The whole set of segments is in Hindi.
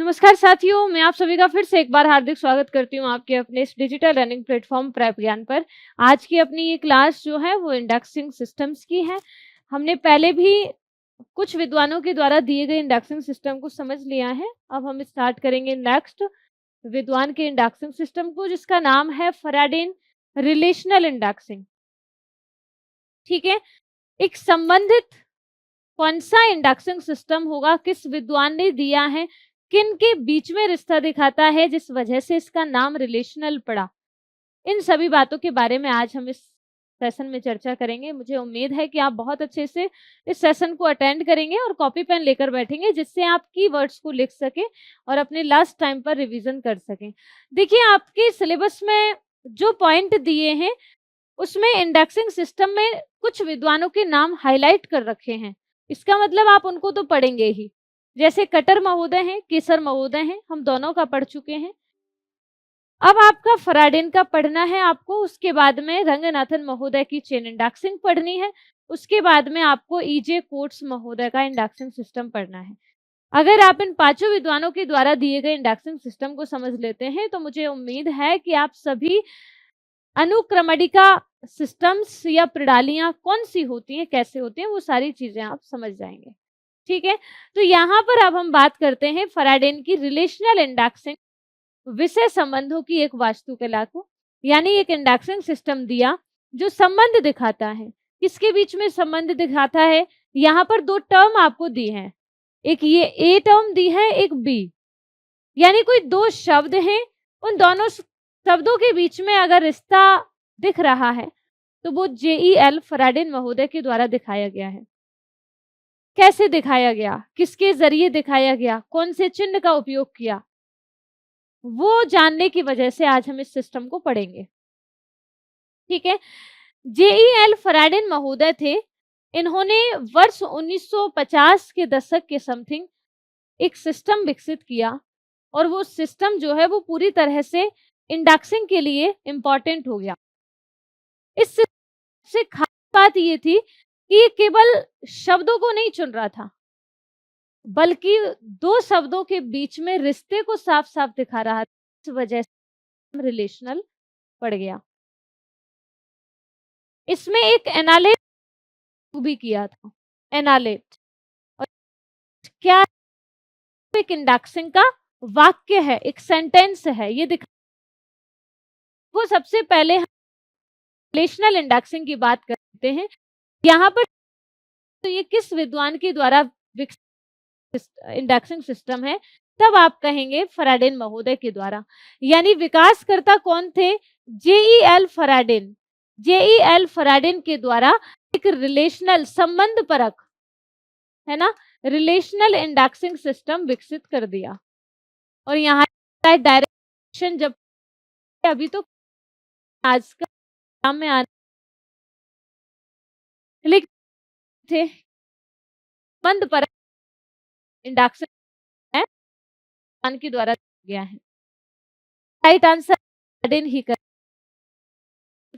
नमस्कार साथियों, मैं आप सभी का फिर से एक बार हार्दिक स्वागत करती हूँ आपके अपने इस डिजिटल लर्निंग प्लेटफॉर्म प्रेप ज्ञान पर। आज की अपनी ये क्लास जो है वो इंडेक्सिंग सिस्टम्स की है। हमने पहले भी कुछ विद्वानों के द्वारा दिए गए इंडेक्सिंग सिस्टम को समझ लिया है। अब हम स्टार्ट करेंगे नेक्स्ट विद्वान के इंडेक्सिंग सिस्टम को, जिसका नाम है फैराडेन रिलेशनल इंडेक्सिंग। ठीक है, एक संबंधित कौन सा इंडेक्सिंग सिस्टम होगा, किस विद्वान ने दिया है, किन के बीच में रिश्ता दिखाता है जिस वजह से इसका नाम रिलेशनल पड़ा, इन सभी बातों के बारे में आज हम इस सेशन में चर्चा करेंगे। मुझे उम्मीद है कि आप बहुत अच्छे से इस सेशन को अटेंड करेंगे और कॉपी पेन लेकर बैठेंगे, जिससे आप कीवर्ड्स को लिख सकें और अपने लास्ट टाइम पर रिवीजन कर सकें। देखिए, आपके सिलेबस में जो पॉइंट दिए हैं उसमें इंडेक्सिंग सिस्टम में कुछ विद्वानों के नाम हाईलाइट कर रखे हैं। इसका मतलब आप उनको तो पढ़ेंगे ही, जैसे कटर महोदय हैं, केसर महोदय हैं, हम दोनों का पढ़ चुके हैं। अब आपका फैराडेन का पढ़ना है आपको, उसके बाद में रंगनाथन महोदय की चेन इंडेक्सिंग पढ़नी है, उसके बाद में आपको ईजे कोट्स महोदय का इंडेक्सिंग सिस्टम पढ़ना है। अगर आप इन पांचों विद्वानों के द्वारा दिए गए इंडेक्सिंग सिस्टम को समझ लेते हैं तो मुझे उम्मीद है कि आप सभी अनुक्रमणिका सिस्टम्स या प्रणालियां कौन सी होती हैं, कैसे होती हैं, वो सारी चीजें आप समझ जाएंगे। ठीक है, तो यहाँ पर अब हम बात करते हैं फैराडेन की रिलेशनल इंडेक्सिंग विषय संबंधों की एक वास्तुकला को। यानी एक इंडेक्सिंग सिस्टम दिया जो संबंध दिखाता है। किसके बीच में संबंध दिखाता है? यहाँ पर दो टर्म आपको दी हैं, एक ये ए टर्म दी है, एक बी। यानी कोई दो शब्द हैं, उन दोनों शब्दों के बीच में अगर रिश्ता दिख रहा है तो वो जेईएल फैराडेन महोदय के द्वारा दिखाया गया है। कैसे दिखाया गया, किसके जरिए दिखाया गया, कौन से चिन्ह का उपयोग किया, वो जानने की वजह से आज हम इस सिस्टम को पढ़ेंगे। ठीक है, जेईएल फैराडेन महोदय थे। इन्होंने वर्ष 1950 के दशक के समथिंग एक सिस्टम विकसित किया और वो सिस्टम जो है वो पूरी तरह से इंडेक्सिंग के लिए इंपॉर्टेंट हो गया। इस से खास बात ये थी कि ये केवल शब्दों को नहीं चुन रहा था, बल्कि दो शब्दों के बीच में रिश्ते को साफ साफ दिखा रहा था। इस वजह से रिलेशनल पड़ गया। इसमें एक एनालेट भी किया था। एनालेट और क्या, एक इंडेक्सिंग का वाक्य है, एक सेंटेंस है, ये दिखा। वो सबसे पहले रिलेशनल इंडेक्सिंग की बात करते हैं। यहाँ पर तो ये किस विद्वान के द्वारा विकसित इंडेक्सिंग सिस्टम है, तब आप कहेंगे फैराडेन महोदय के द्वारा। यानी विकासकर्ता कौन थे? जेईएल फैराडेन। जेईएल फैराडेन के द्वारा एक रिलेशनल संबंध परक, है ना, रिलेशनल इंडेक्सिंग सिस्टम विकसित कर दिया। और यहाँ डायरेक्शन जब अभी तो आज का काम में आने थे संबंध परक इंडेक्सिंग है के द्वारा गया है। राइट आंसर फैराडेन ही कर,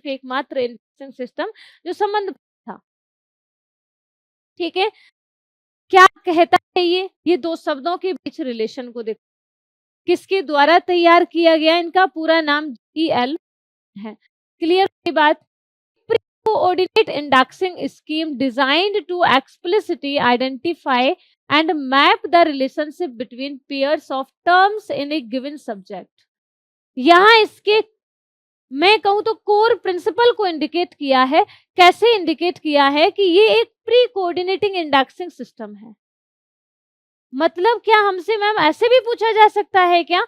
एकमात्र इंडेक्सिंग सिस्टम जो संबंध था। ठीक है, क्या कहता है ये दो शब्दों के बीच रिलेशन को देखो। किसके द्वारा तैयार किया गया? इनका पूरा नाम जीएल है। क्लियर की बात? Coordinate indexing scheme designed to explicitly identify and map the relationship between pairs of terms in a given subject। यहाँ इसके मैं कहूं तो कोर प्रिंसिपल को इंडिकेट किया है। कैसे इंडिकेट किया है? कि ये एक प्री कोऑर्डिनेटिंग इंडेक्सिंग सिस्टम है। मतलब क्या, हमसे मैम ऐसे भी पूछा जा सकता है क्या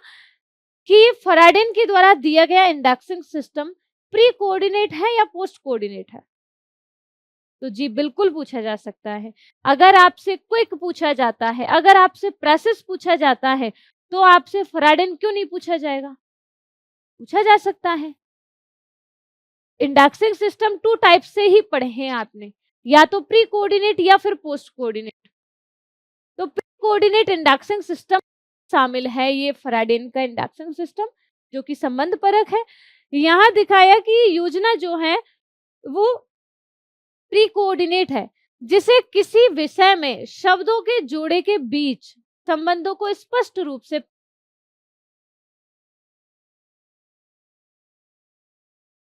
कि फैराडेन के द्वारा दिया गया इंडेक्सिंग सिस्टम प्री कोऑर्डिनेट है या पोस्ट कोऑर्डिनेट है? तो जी बिल्कुल पूछा जा सकता है। अगर आपसे क्विक पूछा जाता है, अगर आपसे प्रेसिस पूछा जाता है, तो आपसे फैराडेन क्यों नहीं पूछा जाएगा? पूछा जा सकता है। इंडेक्सिंग सिस्टम टू टाइप से ही पढ़े हैं आपने, या तो प्री कोऑर्डिनेट या फिर पोस्ट कोऑर्डिनेट। तो प्री कोऑर्डिनेट इंडेक्सिंग सिस्टम शामिल है ये फैराडेन का इंडेक्सिंग सिस्टम, जो कि संबंध परक है। यहाँ दिखाया कि योजना जो है वो प्री कोऑर्डिनेट है, जिसे किसी विषय में शब्दों के जोड़े के बीच संबंधों को स्पष्ट रूप से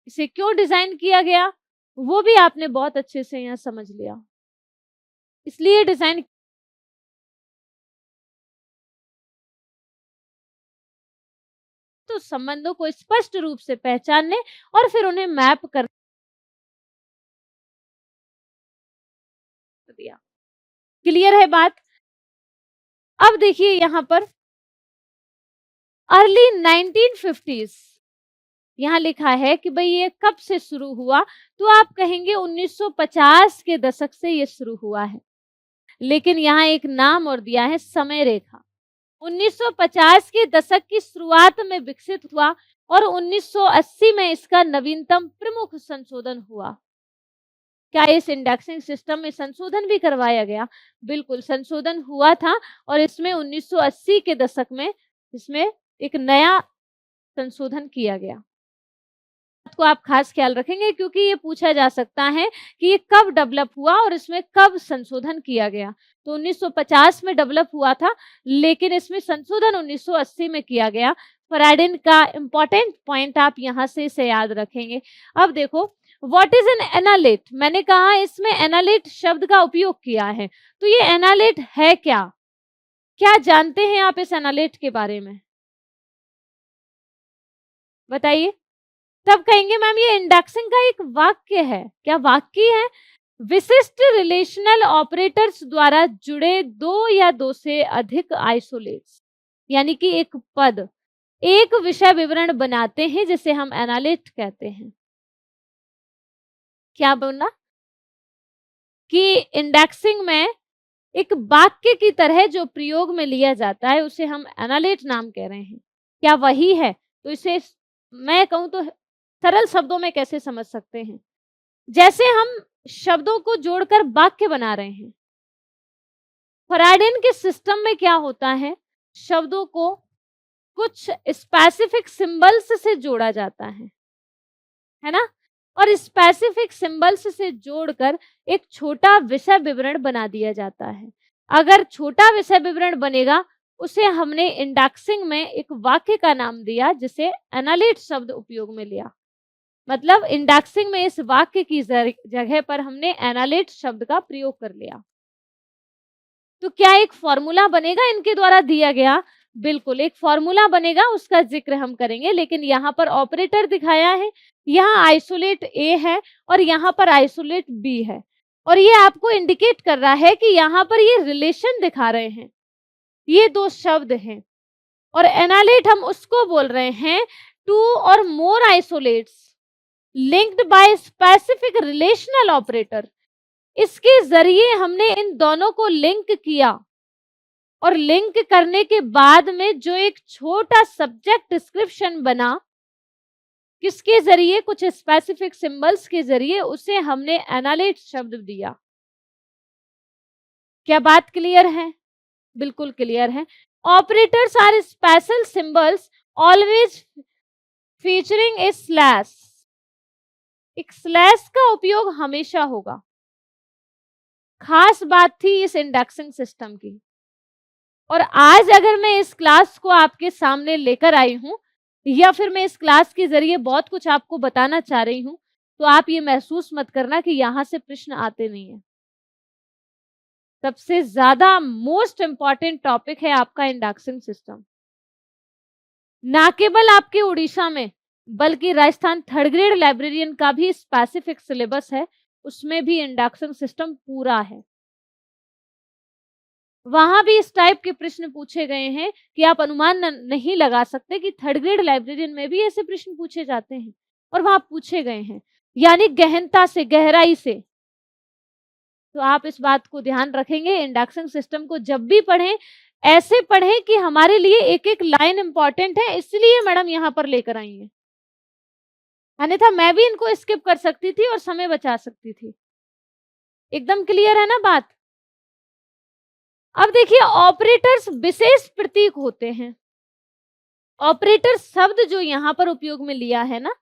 इसे क्यों डिजाइन किया गया वो भी आपने बहुत अच्छे से यहाँ समझ लिया। इसलिए डिजाइन तो संबंधों को स्पष्ट रूप से पहचानने और फिर उन्हें मैप कर दिया। क्लियर है बात? अब देखिए यहाँ पर अर्ली 1950s यहाँ लिखा है कि भाई ये कब से शुरू हुआ, तो आप कहेंगे 1950 के दशक से ये शुरू हुआ है, लेकिन यहाँ एक नाम और दिया है समय रेखा। 1950 के दशक की शुरुआत में विकसित हुआ और 1980 में इसका नवीनतम प्रमुख संशोधन हुआ। क्या इस इंडेक्सिंग सिस्टम में संशोधन भी करवाया गया? बिल्कुल संशोधन हुआ था और इसमें 1980 के दशक में इसमें एक नया संशोधन किया गया। को आप खास ख्याल रखेंगे क्योंकि ये पूछा जा सकता है कि ये कब डेवलप हुआ और इसमें कब संशोधन किया गया। तो 1950 में डेवलप हुआ था, लेकिन इसमें संशोधन 1980 में किया गया। फैराडे का इंपॉर्टेंट पॉइंट आप यहाँ से इसे याद रखेंगे। अब देखो व्हाट इज एन एनालिट, मैंने कहा इसमें एनालिट शब्द का उपयोग किया है, तो ये एनालिट है क्या? क्या जानते हैं आप इस एनालिट के बारे में? बताइए। तब कहेंगे मैम ये इंडेक्सिंग का एक वाक्य है। क्या वाक्य है? विशिष्ट रिलेशनल ऑपरेटर्स द्वारा जुड़े दो या दो से अधिक आइसोलेट्स, यानी कि एक पद एक विषय विवरण बनाते हैं जिसे हम एनालिट कहते हैं। क्या बोलना कि इंडेक्सिंग में एक वाक्य की तरह जो प्रयोग में लिया जाता है उसे हम एनालिट नाम कह रहे हैं। क्या वही है? तो इसे मैं कहूं तो सरल शब्दों में कैसे समझ सकते हैं, जैसे हम शब्दों को जोड़कर वाक्य बना रहे हैं। फैराडे के सिस्टम में क्या होता है, शब्दों को कुछ स्पेसिफिक सिंबल्स से जोड़ा जाता है ना, और स्पेसिफिक सिंबल्स से जोड़कर एक छोटा विषय विवरण बना दिया जाता है। अगर छोटा विषय विवरण बनेगा उसे हमने इंडेक्सिंग में एक वाक्य का नाम दिया जिसे एनालिट शब्द उपयोग में लिया। मतलब इंडेक्सिंग में इस वाक्य की जगह पर हमने एनालिट शब्द का प्रयोग कर लिया। तो क्या एक फॉर्मूला बनेगा इनके द्वारा दिया गया? बिल्कुल एक फॉर्मूला बनेगा, उसका जिक्र हम करेंगे, लेकिन यहाँ पर ऑपरेटर दिखाया है, यहाँ आइसोलेट ए है और यहाँ पर आइसोलेट बी है, और ये आपको इंडिकेट कर रहा है कि यहाँ पर ये रिलेशन दिखा रहे हैं, ये दो शब्द हैं, और एनालिट हम उसको बोल रहे हैं टू और more isolates linked by specific relational operator. इसके जरिए हमने इन दोनों को लिंक किया और लिंक करने के बाद में जो एक छोटा सब्जेक्ट डिस्क्रिप्शन बना, किसके जरिए? कुछ स्पेसिफिक सिंबल्स के जरिए, उसे हमने एनालिट शब्द दिया। क्या बात क्लियर है? बिल्कुल क्लियर है। Operators are special symbols always featuring a slash. एक स्लैश का उपयोग हमेशा होगा। खास बात थी इस इंडेक्सिंग सिस्टम की, और आज अगर मैं इस क्लास को आपके सामने लेकर आई हूं या फिर मैं इस क्लास के जरिए बहुत कुछ आपको बताना चाह रही हूं, तो आप ये महसूस मत करना कि यहां से प्रश्न आते नहीं है। सबसे ज्यादा मोस्ट इंपॉर्टेंट टॉपिक है आपका इंडेक्सिंग सिस्टम। ना केवल आपके उड़ीसा में बल्कि राजस्थान थर्ड ग्रेड लाइब्रेरियन का भी स्पेसिफिक सिलेबस है, उसमें भी इंडेक्सिंग सिस्टम पूरा है। वहां भी इस टाइप के प्रश्न पूछे गए हैं कि आप अनुमान नहीं लगा सकते कि थर्ड ग्रेड लाइब्रेरियन में भी ऐसे प्रश्न पूछे जाते हैं, और वहां पूछे गए हैं, यानी गहनता से, गहराई से। तो आप इस बात को ध्यान रखेंगे, इंडेक्सिंग सिस्टम को जब भी पढ़ें ऐसे पढ़ें कि हमारे लिए एक एक लाइन इंपॉर्टेंट है, इसलिए मैडम यहां पर लेकर आई है, अन्यथा मैं भी इनको स्किप कर सकती थी और समय बचा सकती थी। एकदम क्लियर है ना बात? अब देखिए ऑपरेटर्स विशेष प्रतीक होते हैं। ऑपरेटर शब्द जो यहां पर उपयोग में लिया है ना,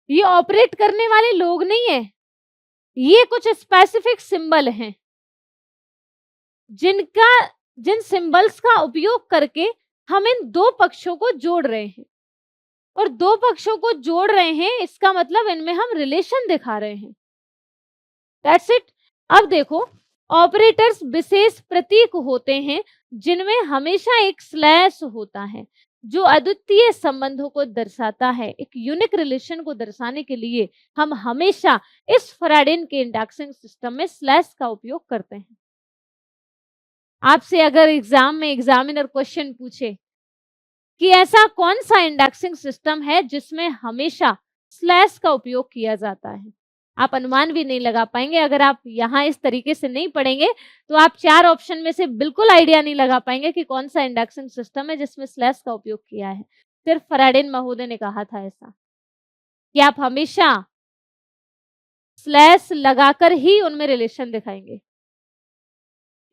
ये ऑपरेट करने वाले लोग नहीं है, ये कुछ स्पेसिफिक सिंबल हैं जिनका जिन सिंबल्स का उपयोग करके हम इन दो पक्षों को जोड़ रहे हैं, और दो पक्षों को जोड़ रहे हैं इसका मतलब इनमें हम रिलेशन दिखा रहे हैं। That's it. अब देखो, ऑपरेटर्स विशेष प्रतीक होते हैं जिनमें हमेशा एक स्लैश होता है जो अद्वितीय संबंधों को दर्शाता है। एक यूनिक रिलेशन को दर्शाने के लिए हम हमेशा इस फैराडे के इंडेक्सिंग सिस्टम में स्लैश का उपयोग करते हैं। आपसे अगर एग्जाम में एग्जामिनर क्वेश्चन पूछे कि ऐसा कौन सा इंडेक्सिंग सिस्टम है जिसमें हमेशा स्लैश का उपयोग किया जाता है, आप अनुमान भी नहीं लगा पाएंगे। अगर आप यहाँ इस तरीके से नहीं पढ़ेंगे तो आप 4 ऑप्शन में से बिल्कुल आइडिया नहीं लगा पाएंगे कि कौन सा इंडेक्सिंग सिस्टम है जिसमें स्लैश का उपयोग किया है। सिर्फ फैराडे महोदय ने कहा था ऐसा कि आप हमेशा स्लैश लगाकर ही उनमें रिलेशन दिखाएंगे।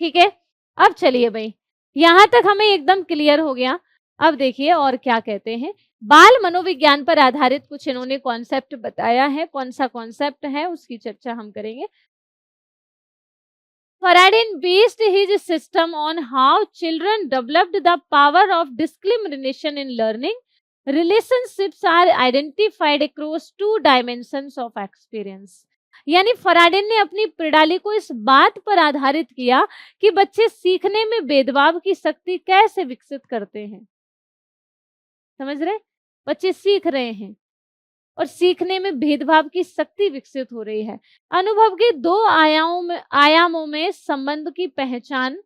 ठीक है, अब चलिए भाई, यहां तक हमें एकदम क्लियर हो गया। अब देखिए और क्या कहते हैं। बाल मनोविज्ञान पर आधारित कुछ इन्होंने कॉन्सेप्ट बताया है। कौन सा कॉन्सेप्ट है उसकी चर्चा हम करेंगे। Faraday based his system on how children developed the power of discrimination in learning. Relationships are identified across 2 dimensions of experience. यानी फराडे ने अपनी प्रणाली को इस बात पर आधारित किया कि बच्चे सीखने में भेदभाव की शक्ति कैसे विकसित करते हैं। समझ रहे, बच्चे सीख रहे हैं और सीखने में भेदभाव की शक्ति विकसित हो रही है। अनुभव के 2 आयामों में संबंध की पहचान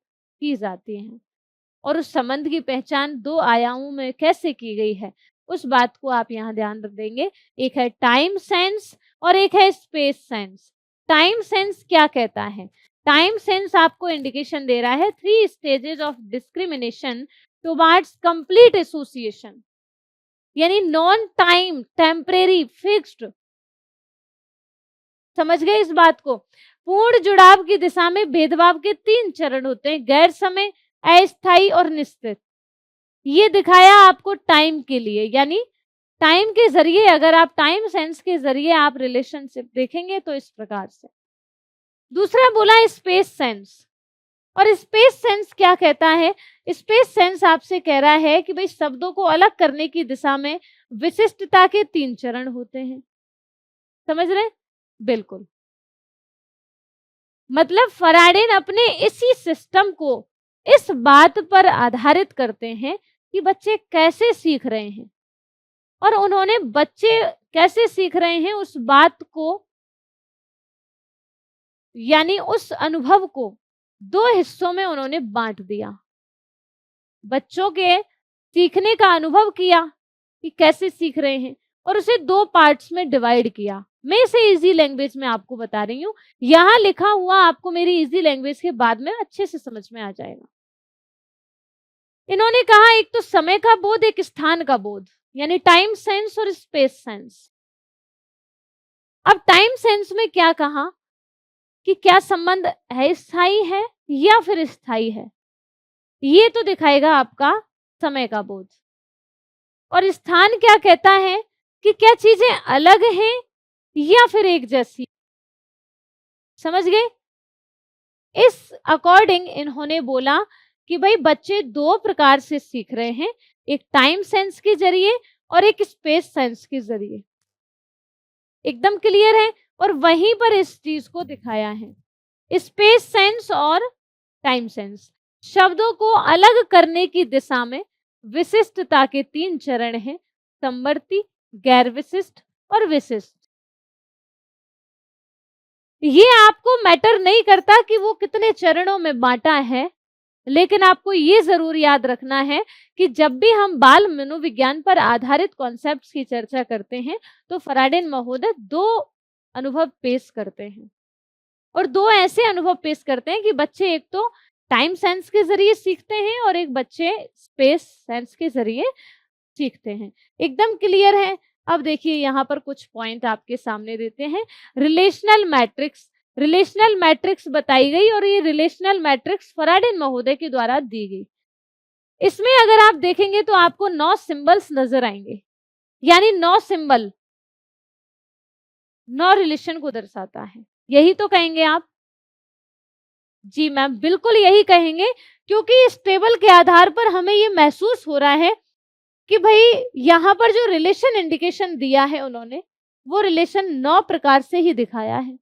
की जाती है, और उस संबंध की पहचान 2 आयामों में कैसे की गई है उस बात को आप यहाँ ध्यान देंगे। एक है टाइम सेंस और एक है स्पेस सेंस। टाइम सेंस क्या कहता है? टाइम सेंस आपको इंडिकेशन दे रहा है 3 stages of discrimination towards complete association, यानी नॉन टाइम, टेम्परेरी, फिक्स्ड। समझ गए इस बात को? पूर्ण जुड़ाव की दिशा में भेदभाव के 3 चरण होते हैं, गैर समय, अस्थायी और निश्चित। ये दिखाया आपको टाइम के लिए, यानी टाइम के जरिए अगर आप टाइम सेंस के जरिए आप रिलेशनशिप देखेंगे तो इस प्रकार से। दूसरा बोला स्पेस सेंस, और स्पेस सेंस क्या कहता है? स्पेस सेंस आपसे कह रहा है कि भाई शब्दों को अलग करने की दिशा में विशिष्टता के 3 चरण होते हैं। समझ रहे? बिल्कुल। मतलब फैराडे अपने इसी सिस्टम को इस बात पर आधारित करते हैं कि बच्चे कैसे सीख रहे हैं, और उन्होंने बच्चे कैसे सीख रहे हैं उस बात को, यानी उस अनुभव को 2 हिस्सों में उन्होंने बांट दिया। बच्चों के सीखने का अनुभव किया कि कैसे सीख रहे हैं, और उसे 2 पार्ट्स में डिवाइड किया। मैं इसे इजी लैंग्वेज में आपको बता रही हूँ, यहाँ लिखा हुआ आपको मेरी इजी लैंग्वेज के बाद में अच्छे से समझ में आ जाएगा। इन्होंने कहा एक तो समय का बोध, एक स्थान का बोध, यानी टाइम सेंस और स्पेस सेंस। अब टाइम सेंस में क्या कहा कि क्या संबंध अस्थायी है या फिर स्थायी है, ये तो दिखाएगा आपका समय का बोध। और स्थान क्या कहता है कि क्या चीजें अलग हैं या फिर एक जैसी। समझ गए? इस अकॉर्डिंग इन्होंने बोला कि भाई बच्चे 2 प्रकार से सीख रहे हैं, एक टाइम सेंस के जरिए और एक स्पेस सेंस के जरिए। एकदम क्लियर है? और वहीं पर इस चीज को दिखाया है, स्पेस सेंस और टाइम सेंस। शब्दों को अलग करने की दिशा में विशिष्टता के 3 चरण हैं, समवर्ती, गैर विशिष्ट और विशिष्ट। ये आपको मैटर नहीं करता कि वो कितने चरणों में बांटा है, लेकिन आपको ये जरूर याद रखना है कि जब भी हम बाल मनोविज्ञान पर आधारित कॉन्सेप्ट्स की चर्चा करते हैं तो फैराडे महोदय 2 अनुभव पेश करते हैं, और 2 ऐसे अनुभव पेश करते हैं कि बच्चे एक तो टाइम सेंस के जरिए सीखते हैं और एक बच्चे स्पेस सेंस के जरिए सीखते हैं। एकदम क्लियर है? अब देखिए यहाँ पर कुछ पॉइंट आपके सामने देते हैं। रिलेशनल मैट्रिक्स बताई गई, और ये रिलेशनल मैट्रिक्स फैराडे महोदय के द्वारा दी गई। इसमें अगर आप देखेंगे तो आपको 9 सिंबल्स नजर आएंगे, यानी 9 सिंबल 9 रिलेशन को दर्शाता है। यही तो कहेंगे आप? जी मैम, बिल्कुल यही कहेंगे क्योंकि इस टेबल के आधार पर हमें ये महसूस हो रहा है कि भाई यहाँ पर जो रिलेशन इंडिकेशन दिया है उन्होंने, वो रिलेशन 9 प्रकार से ही दिखाया है।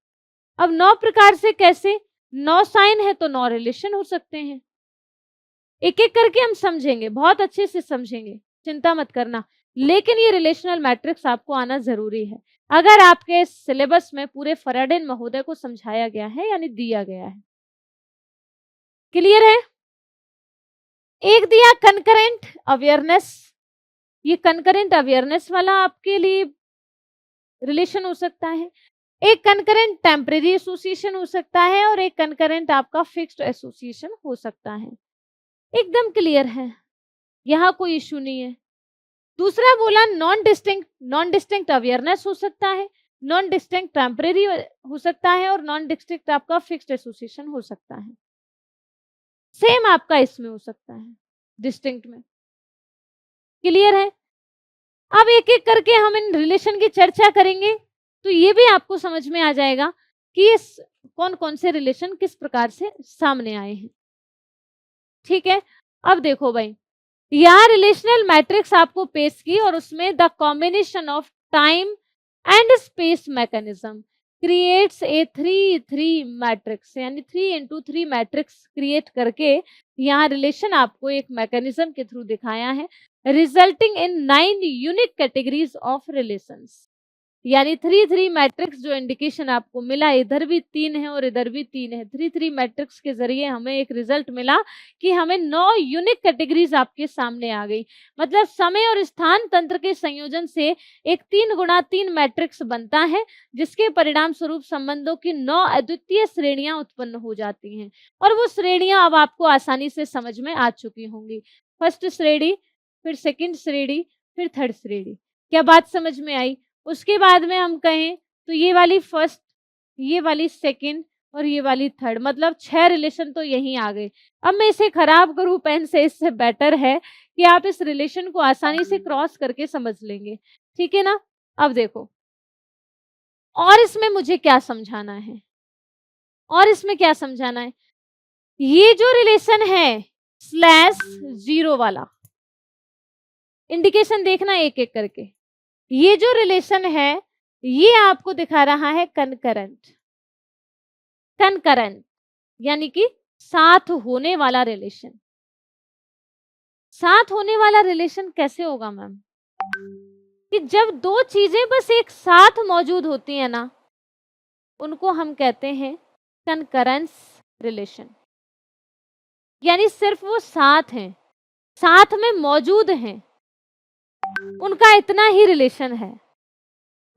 अब 9 प्रकार से कैसे? 9 साइन है तो 9 रिलेशन हो सकते हैं। एक-एक करके हम समझेंगे, बहुत अच्छे से समझेंगे, चिंता मत करना। लेकिन ये रिलेशनल मैट्रिक्स आपको आना ज़रूरी है। अगर आपके सिलेबस में पूरे फराडेन महोदय को समझाया गया है यानी दिया गया है। क्लियर है? एक दिया कनकरेंट अवेयरनेस, ये कनकरेंट अवेयरनेस वाला आपके लिए रिलेशन हो सकता है। एक कनकरेंट टेम्परेरी एसोसिएशन हो सकता है और एक कनकरेंट आपका फिक्स्ड एसोसिएशन हो सकता है। एकदम क्लियर है, यहाँ कोई इश्यू नहीं है। दूसरा बोला नॉन डिस्टिंक्ट अवेयरनेस हो सकता है, नॉन डिस्टिंक्ट टेम्परेरी हो सकता है और नॉन डिस्टिंक्ट आपका फिक्स्ड एसोसिएशन हो सकता है। सेम आपका इसमें हो सकता है डिस्टिंक्ट में। क्लियर है? अब एक-एक करके हम इन रिलेशन की चर्चा करेंगे तो ये भी आपको समझ में आ जाएगा कि इस कौन-कौन से रिलेशन किस प्रकार से सामने आए हैं। ठीक है? अब देखो भाई, यहाँ रिलेशनल मैट्रिक्स आपको पेश की और उसमें the combination of time and space mechanism creates a 3-3 matrix, यानी 3x3 मैट्रिक्स क्रिएट करके यहाँ रिलेशन आपको एक मैकेनिज्म के थ्रू दिखाया है, resulting in 9 unique categories of relations. यानी 3-3 मैट्रिक्स जो इंडिकेशन आपको मिला, इधर भी 3 है और इधर भी 3 है। 3-3 मैट्रिक्स के जरिए हमें एक रिजल्ट मिला कि हमें 9 यूनिक कैटेगरीज आपके सामने आ गई। मतलब समय और स्थान तंत्र के संयोजन से एक 3x3 मैट्रिक्स बनता है, जिसके परिणाम स्वरूप संबंधों की 9 अद्वितीय श्रेणियां उत्पन्न हो जाती हैं। और वो श्रेणियां अब आपको आसानी से समझ में आ चुकी होंगी। फर्स्ट श्रेणी, फिर सेकंड श्रेणी, फिर थर्ड श्रेणी। क्या बात समझ में आई? उसके बाद में हम कहें तो ये वाली फर्स्ट, ये वाली सेकंड और ये वाली थर्ड, मतलब 6 रिलेशन तो यहीं आ गए। अब मैं इसे खराब करूं पेन से, इससे बेटर है कि आप इस रिलेशन को आसानी से क्रॉस करके समझ लेंगे। ठीक है ना? अब देखो, और इसमें मुझे क्या समझाना है, और इसमें क्या समझाना है? ये जो रिलेशन है /0 वाला, इंडिकेशन देखना एक एक करके। ये जो रिलेशन है ये आपको दिखा रहा है कनकरेंट, कनकरेंट यानी कि साथ होने वाला रिलेशन। साथ होने वाला रिलेशन कैसे होगा मैम? कि जब दो चीजें बस एक साथ मौजूद होती है ना, उनको हम कहते हैं कनकरेंस रिलेशन। यानी सिर्फ वो साथ हैं, साथ में मौजूद हैं, उनका इतना ही रिलेशन है,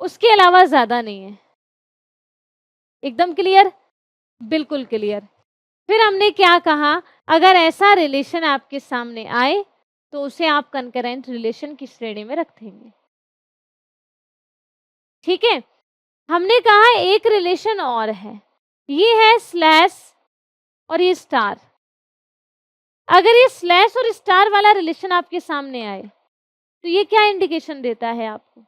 उसके अलावा ज्यादा नहीं है। एकदम क्लियर? बिल्कुल क्लियर। फिर हमने क्या कहा, अगर ऐसा रिलेशन आपके सामने आए तो उसे आप कंकरेंट रिलेशन की श्रेणी में रख देंगे। ठीक है? हमने कहा एक रिलेशन और है, ये है स्लैश और ये स्टार। अगर ये स्लैश और स्टार वाला रिलेशन आपके सामने आए तो ये क्या इंडिकेशन देता है आपको?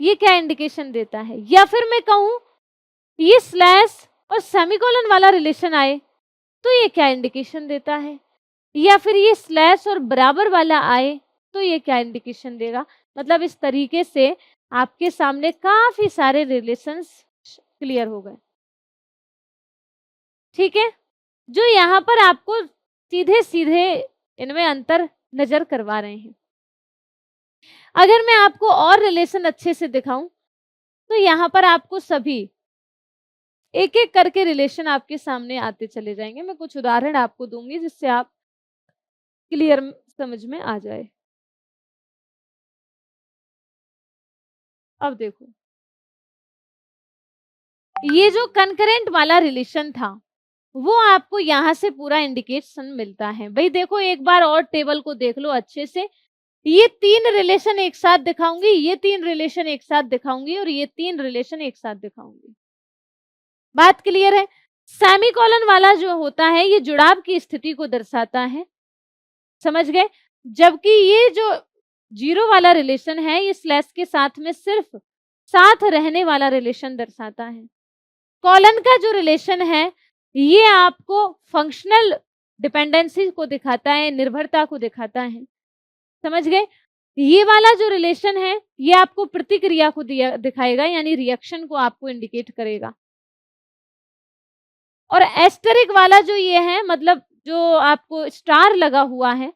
ये क्या इंडिकेशन देता है? या फिर मैं कहूं ये स्लैश और सेमीकोलन वाला रिलेशन आए तो ये क्या इंडिकेशन देता है? या फिर ये स्लैश और बराबर वाला आए तो ये क्या इंडिकेशन देगा? मतलब इस तरीके से आपके सामने काफी सारे रिलेशंस क्लियर हो गए। ठीक है? जो यहाँ पर आपको सीधे सीधे इनमें अंतर नजर करवा रहे हैं। अगर मैं आपको और रिलेशन अच्छे से दिखाऊं तो यहाँ पर आपको सभी एक एक करके रिलेशन आपके सामने आते चले जाएंगे। मैं कुछ उदाहरण आपको दूंगी जिससे आप क्लियर समझ में आ जाए। अब देखो, ये जो कंकरेंट वाला रिलेशन था वो आपको यहाँ से पूरा इंडिकेशन मिलता है। भाई देखो, एक बार और टेबल को देख लो अच्छे से। ये 3 रिलेशन एक साथ दिखाऊंगी, ये 3 रिलेशन एक साथ दिखाऊंगी और ये 3 रिलेशन एक साथ दिखाऊंगी। बात क्लियर है? सेमीकोलन वाला जो होता है ये जुड़ाव की स्थिति को दर्शाता है, समझ गए? जबकि ये जो 0 वाला रिलेशन है ये स्लैश के साथ में सिर्फ साथ रहने वाला रिलेशन दर्शाता है। कॉलन का जो रिलेशन है ये आपको फंक्शनल डिपेंडेंसी को दिखाता है, निर्भरता को दिखाता है। समझ गए? ये वाला जो रिलेशन है ये आपको प्रतिक्रिया को दिखाएगा, यानी रिएक्शन को आपको इंडिकेट करेगा। और एस्टेरिक वाला जो ये है, मतलब जो आपको स्टार लगा हुआ है,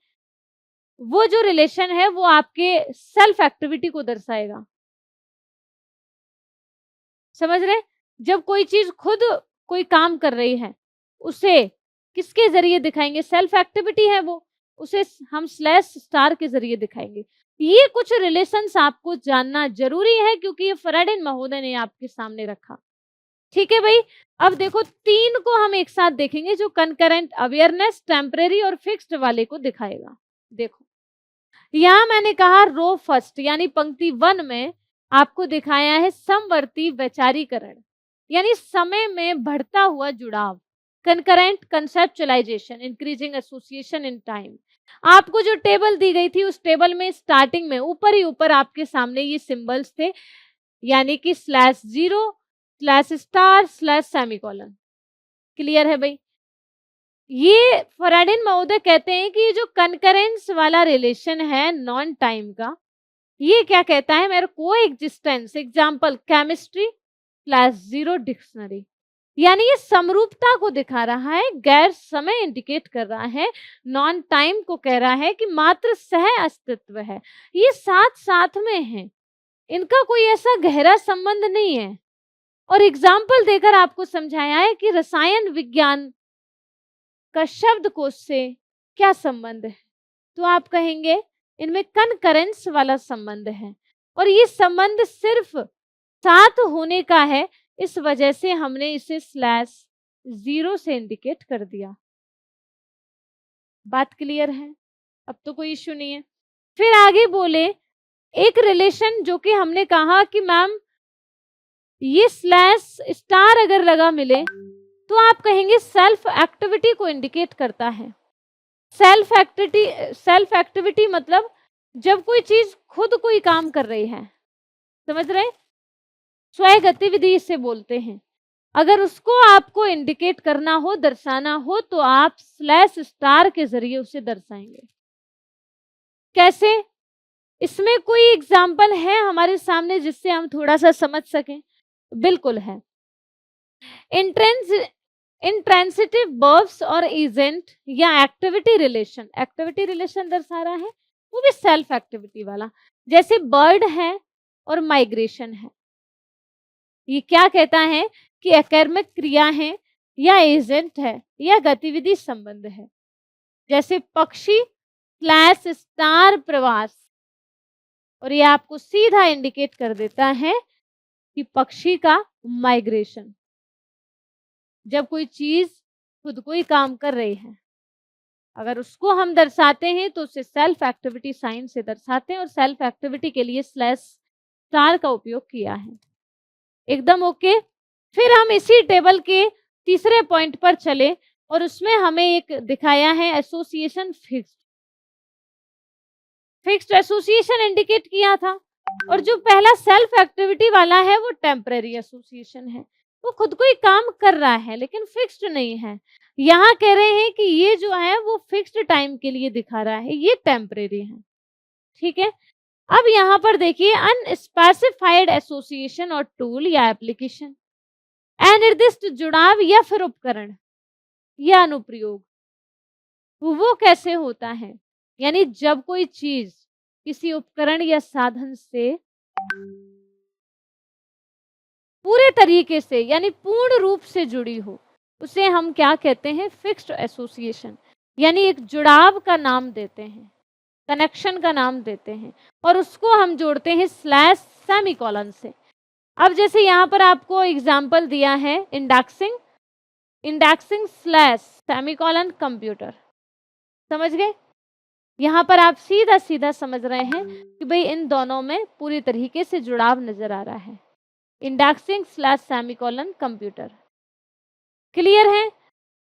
वो जो रिलेशन है वो आपके सेल्फ एक्टिविटी को दर्शाएगा। समझ रहे? जब कोई चीज खुद कोई काम कर रही है, उसे किसके जरिए दिखाएंगे? सेल्फ एक्टिविटी है वो, उसे हम स्लैश स्टार के जरिए दिखाएंगे। ये कुछ रिलेशंस आपको जानना जरूरी है, क्योंकि ये फैराडे महोदय ने आपके सामने रखा। ठीक है भाई। अब देखो 3 को हम एक साथ देखेंगे, जो कंकरेंट, अवेयरनेस, टेम्परेरी और फिक्स्ड वाले को दिखाएगा। देखो यहां मैंने कहा रो फर्स्ट यानी पंक्ति 1 में आपको दिखाया है समवर्ती वैचारिकरण, यानी समय में बढ़ता हुआ जुड़ाव, concurrent conceptualisation, increasing association in time. आपको जो टेबल दी गई थी उस टेबल में स्टार्टिंग में ऊपर ही ऊपर आपके सामने ये सिंबल्स थे, यानी कि /0, /* /सेमीकोलन। क्लियर है भाई? ये फैराडे महोदय कहते हैं कि ये जो कंकरेंस वाला रिलेशन है नॉन टाइम का, ये क्या कहता है? मेरे को एग्जिस्टेंस, एग्जाम्पल केमिस्ट्री /0 डिक्शनरी, यानी ये समरूपता को दिखा रहा है, गैर समय इंडिकेट कर रहा है, नॉन टाइम को कह रहा है कि मात्र सह अस्तित्व है, ये साथ साथ में है, इनका कोई ऐसा गहरा संबंध नहीं है। और एग्जाम्पल देकर आपको समझाया है कि रसायन विज्ञान का शब्दकोश से क्या संबंध है, तो आप कहेंगे इनमें कनकरेंस वाला संबंध है, और ये संबंध सिर्फ साथ होने का है, इस वजह से हमने इसे /0 से इंडिकेट कर दिया। बात क्लियर है? अब तो कोई इश्यू नहीं है। फिर आगे बोले एक रिलेशन जो कि हमने कहा कि मैम ये /* अगर लगा मिले तो आप कहेंगे सेल्फ एक्टिविटी को इंडिकेट करता है। सेल्फ एक्टिविटी मतलब जब कोई चीज खुद कोई काम कर रही है, समझ रहे? स्वयं गतिविधि इसे बोलते हैं। अगर उसको आपको इंडिकेट करना हो, दर्शाना हो, तो आप /* के जरिए उसे दर्शाएंगे। कैसे? इसमें कोई एग्जाम्पल है हमारे सामने जिससे हम थोड़ा सा समझ सकें? बिल्कुल है। इंट्रांसिटिव वर्ब्स और एजेंट या एक्टिविटी रिलेशन दर्शा रहा है, वो भी सेल्फ एक्टिविटी वाला, जैसे बर्ड है और माइग्रेशन है। ये क्या कहता है कि अकर्मक क्रिया है या एजेंट है या गतिविधि संबंध है, जैसे पक्षी /* प्रवास, और ये आपको सीधा इंडिकेट कर देता है कि पक्षी का माइग्रेशन। जब कोई चीज खुद कोई काम कर रही है, अगर उसको हम दर्शाते हैं तो उसे सेल्फ एक्टिविटी साइन से दर्शाते हैं, और सेल्फ एक्टिविटी के लिए /* का उपयोग किया है। एकदम ओके। फिर हम इसी टेबल के तीसरे पॉइंट पर चले, और उसमें हमें एक दिखाया है एसोसिएशन फिक्स्ड एसोसिएशन इंडिकेट किया था, और जो पहला सेल्फ एक्टिविटी वाला है वो टेम्परेरी एसोसिएशन है, वो खुद कोई काम कर रहा है लेकिन फिक्स्ड नहीं है। यहाँ कह रहे हैं कि ये जो है वो फिक्स्ड टाइम के लिए दिखा रहा है, ये टेम्परेरी है। ठीक है। अब यहाँ पर देखिए अनस्पेसिफाइड एसोसिएशन और टूल या एप्लीकेशन, अनिर्दिष्ट जुड़ाव या फिर उपकरण या अनुप्रयोग, वो कैसे होता है? यानी जब कोई चीज किसी उपकरण या साधन से पूरे तरीके से यानी पूर्ण रूप से जुड़ी हो, उसे हम क्या कहते हैं? फिक्स्ड एसोसिएशन, यानी एक जुड़ाव का नाम देते हैं, कनेक्शन का नाम देते हैं, और उसको हम जोड़ते हैं /सेमीकोलन से। अब जैसे यहाँ पर आपको एग्जाम्पल दिया है इंडेक्सिंग /सेमीकोलन कंप्यूटर, समझ गए? यहाँ पर आप सीधा सीधा समझ रहे हैं कि भाई इन दोनों में पूरी तरीके से जुड़ाव नजर आ रहा है, इंडेक्सिंग /सेमीकोलन कंप्यूटर। क्लियर है?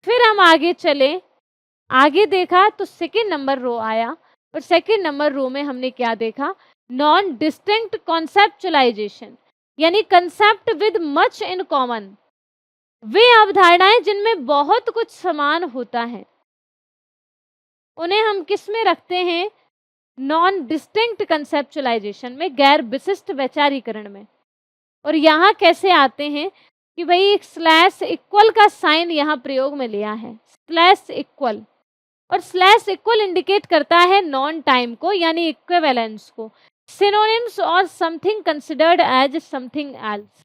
फिर हम आगे चले, आगे देखा तो सेकेंड नंबर रो आया, और सेकेंड नंबर रो में हमने क्या देखा? नॉन डिस्टिंक्ट कॉन्सेप्चुअलाइजेशन, यानी concept with much in common, वे अवधारणाएं जिनमें बहुत कुछ समान होता है, उन्हें हम किस में रखते हैं? नॉन डिस्टिंक्ट कंसेप्चुलाइजेशन में, गैर विशिष्ट वैचारिकरण में। और यहाँ कैसे आते हैं कि भाई एक स्लैश इक्वल का साइन यहाँ प्रयोग में लिया है, स्लैश इक्वल। और स्लैश इक्वल इंडिकेट करता है नॉन टाइम को, यानी इक्विवेलेंस को। सिनोनिम्स और something considered as something else,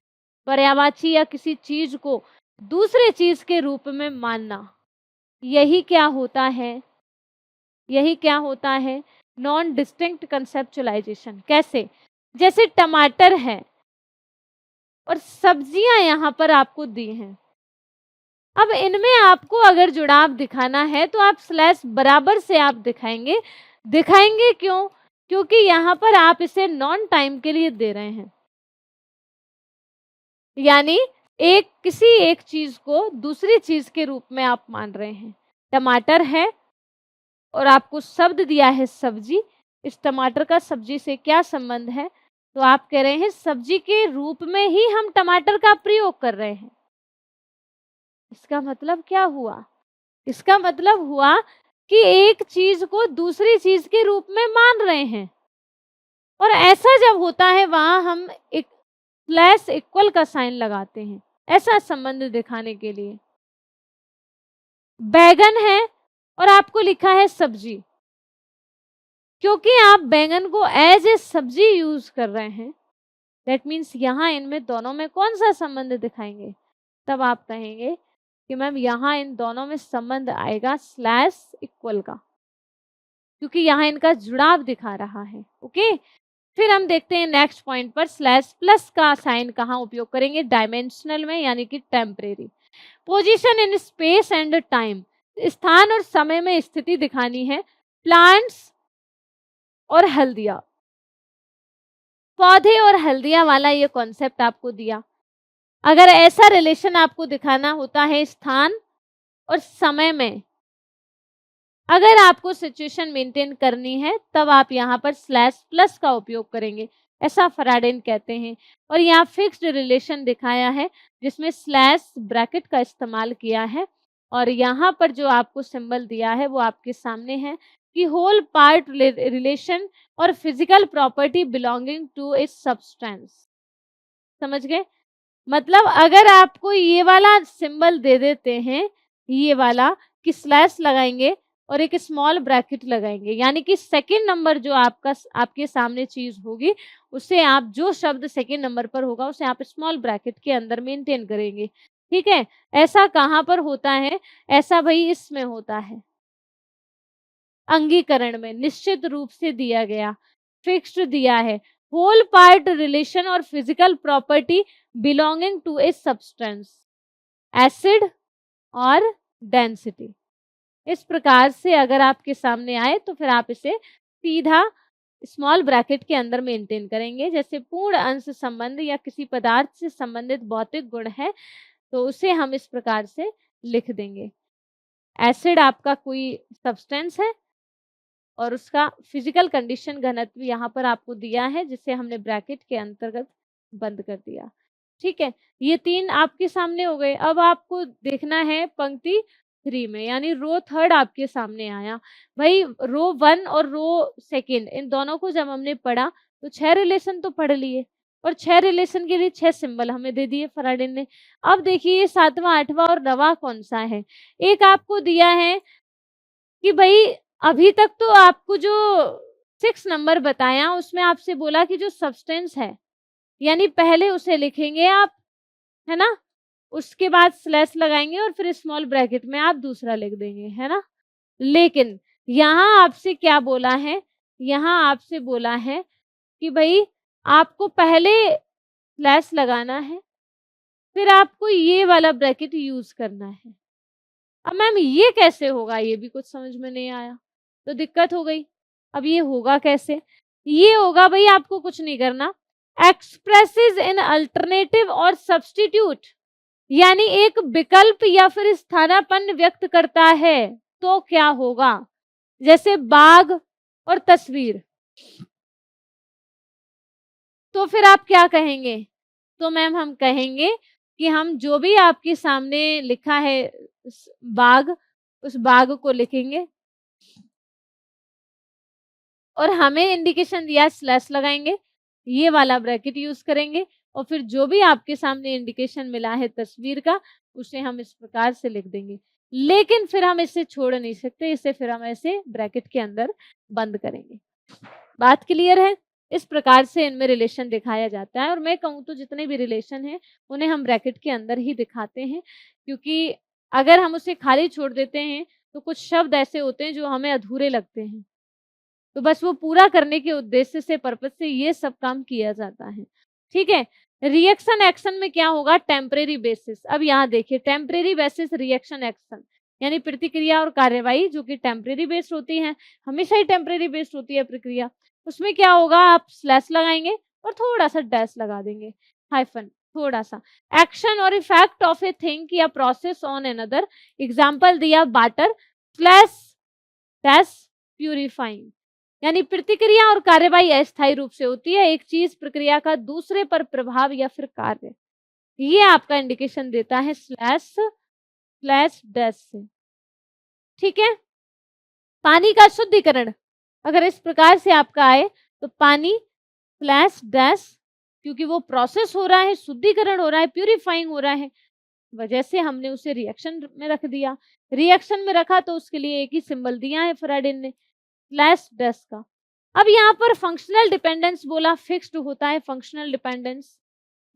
पर्यायवाची या किसी चीज को दूसरे चीज के रूप में मानना, यही क्या होता है? यही क्या होता है? Non distinct conceptualisation. कैसे? जैसे टमाटर है और सब्जियां यहां पर आपको दी हैं। अब इनमें आपको अगर जुड़ाव दिखाना है तो आप स्लैश बराबर से आप दिखाएंगे। दिखाएंगे क्यों? क्योंकि यहां पर आप इसे नॉन टाइम के लिए दे रहे हैं, यानी किसी एक चीज को दूसरी चीज के रूप में आप मान रहे हैं। टमाटर है और आपको शब्द दिया है सब्जी। इस टमाटर का सब्जी से क्या संबंध है? तो आप कह रहे हैं सब्जी के रूप में ही हम टमाटर का प्रयोग कर रहे हैं। इसका मतलब क्या हुआ? इसका मतलब हुआ कि एक चीज को दूसरी चीज के रूप में मान रहे हैं। और ऐसा जब होता है वहां हम एक स्लैश इक्वल का साइन लगाते हैं, ऐसा संबंध दिखाने के लिए। बैगन है और आपको लिखा है सब्जी, क्योंकि आप बैंगन को एज ए सब्जी यूज कर रहे हैं, दैट मीन्स यहाँ इनमें दोनों में कौन सा संबंध दिखाएंगे? तब आप कहेंगे कि मैम यहाँ इन दोनों में संबंध आएगा स्लैश इक्वल का, क्योंकि यहाँ इनका जुड़ाव दिखा रहा है। ओके, फिर हम देखते हैं नेक्स्ट पॉइंट पर, स्लैश प्लस का साइन कहाँ उपयोग करेंगे? डायमेंशनल में, यानी कि temporary. Position in space and time, स्थान और समय में स्थिति दिखानी है। प्लांट्स और हल्दिया, पौधे और हल्दिया वाला ये कॉन्सेप्ट आपको दिया। अगर ऐसा रिलेशन आपको दिखाना होता है स्थान और समय में, अगर आपको सिचुएशन मेंटेन करनी है, तब आप यहाँ पर स्लैश प्लस का उपयोग करेंगे, ऐसा फराडेन कहते हैं। और यहाँ फिक्स्ड रिलेशन दिखाया है जिसमें स्लैश ब्रैकेट का इस्तेमाल किया है। और यहाँ पर जो आपको सिंबल दिया है वो आपके सामने है कि होल पार्ट रिलेशन और physical property belonging to a substance. समझ गए? मतलब अगर आपको ये वाला सिंबल दे देते हैं, ये वाला, कि स्लैश लगाएंगे और एक स्मॉल ब्रैकेट लगाएंगे, यानी कि सेकंड नंबर जो आपके सामने चीज होगी, उसे आप, जो शब्द सेकंड नंबर पर होगा उसे आप स्मॉल ब्रैकेट के अंदर मेंटेन करेंगे। ठीक है? ऐसा कहाँ पर होता है? ऐसा भाई इसमें होता है, अंगीकरण में निश्चित रूप से दिया गया, फिक्स्ड दिया है, होल पार्ट रिलेशन और physical property belonging to a substance, acid और डेंसिटी। इस प्रकार से अगर आपके सामने आए तो फिर आप इसे सीधा स्मॉल ब्रैकेट के अंदर मेंटेन करेंगे। जैसे पूर्ण अंश संबंध या किसी पदार्थ से संबंधित भौतिक गुण है तो उसे हम इस प्रकार से लिख देंगे। एसिड आपका कोई सब्सटेंस है और उसका फिजिकल कंडीशन घनत्व यहाँ पर आपको दिया है, जिसे हमने ब्रैकेट के अंतर्गत बंद कर दिया। ठीक है, ये 3 आपके सामने हो गए। अब आपको देखना है पंक्ति 3 में, यानी रो 3 आपके सामने आया। भाई रो 1 और रो 2 इन दोनों को जब हमने पढ़ा तो 6 रिलेशन तो पढ़ लिए, और 6 रिलेशन के लिए 6 सिंबल हमें दे दिए फराडेन ने। अब देखिए 7वां 8वां और 9वां कौन सा है? एक आपको दिया है कि भाई अभी तक तो आपको जो 6 नंबर बताया उसमें आपसे बोला कि जो सब्सटेंस है, यानी पहले उसे लिखेंगे आप, है ना? उसके बाद स्लैश लगाएंगे और फिर स्मॉल ब्रैकेट में आप दूसरा लिख देंगे, है ना? लेकिन यहाँ आपसे क्या बोला है? यहाँ आपसे बोला है कि भाई आपको पहले स्लैश लगाना है, फिर आपको ये वाला ब्रैकेट यूज करना है। अब मैम ये कैसे होगा? ये भी कुछ समझ में नहीं आया, तो दिक्कत हो गई। अब ये होगा कैसे? ये होगा भाई, आपको कुछ नहीं करना, एक्सप्रेसेस इन अल्टरनेटिव और सब्स्टिट्यूट, यानी एक विकल्प या फिर स्थानापन्न व्यक्त करता है तो क्या होगा? जैसे बाग और तस्वीर, तो फिर आप क्या कहेंगे? तो मैम हम कहेंगे कि हम जो भी आपके सामने लिखा है बाग, उस बाग को लिखेंगे, और हमें इंडिकेशन दिया स्लैश लगाएंगे, ये वाला ब्रैकेट यूज करेंगे और फिर जो भी आपके सामने इंडिकेशन मिला है तस्वीर का उसे हम इस प्रकार से लिख देंगे। लेकिन फिर हम इसे छोड़ नहीं सकते, इसे फिर हम ऐसे ब्रैकेट के अंदर बंद करेंगे। बात क्लियर है? इस प्रकार से इनमें रिलेशन दिखाया जाता है और मैं कहूँ तो जितने भी रिलेशन हैं उन्हें हम ब्रैकेट के अंदर ही दिखाते हैं, क्योंकि अगर हम उसे खाली छोड़ देते हैं तो कुछ शब्द ऐसे होते हैं जो हमें अधूरे लगते हैं। तो बस वो पूरा करने के उद्देश्य से, पर्पस से ये सब काम किया जाता है। ठीक है? रिएक्शन एक्शन में क्या होगा? Temporary basis. अब यहाँ देखिए, टेम्परेरी बेसिस रिएक्शन एक्शन यानी प्रतिक्रिया और कार्यवाही जो कि टेम्परेरी बेस्ड होती है, हमेशा ही टेम्परेरी बेस्ड होती है प्रक्रिया। उसमें क्या होगा? आप स्लैश लगाएंगे और थोड़ा सा डैश लगा देंगे, हाइफन थोड़ा सा। एक्शन और इफेक्ट ऑफ ए थिंग या प्रोसेस ऑन अनदर, एग्जाम्पल दिया वाटर स्लैश डैश प्यूरिफाइंग। यानी प्रतिक्रिया और कार्यवाही अस्थायी रूप से होती है, एक चीज प्रक्रिया का दूसरे पर प्रभाव या फिर कार्य, ये आपका इंडिकेशन देता है स्लैश स्लैश डैश से। ठीक है? पानी का शुद्धिकरण अगर इस प्रकार से आपका आए तो पानी स्लैश डैश, क्योंकि वो प्रोसेस हो रहा है, शुद्धिकरण हो रहा है, प्यूरिफाइंग हो रहा है, वजह से हमने उसे रिएक्शन में रख दिया। रिएक्शन में रखा तो उसके लिए एक ही सिंबल दिया है फैराडे ने, स्लैश डैश का। अब यहाँ पर फंक्शनल डिपेंडेंस बोला, फिक्स्ड होता है फंक्शनल डिपेंडेंस,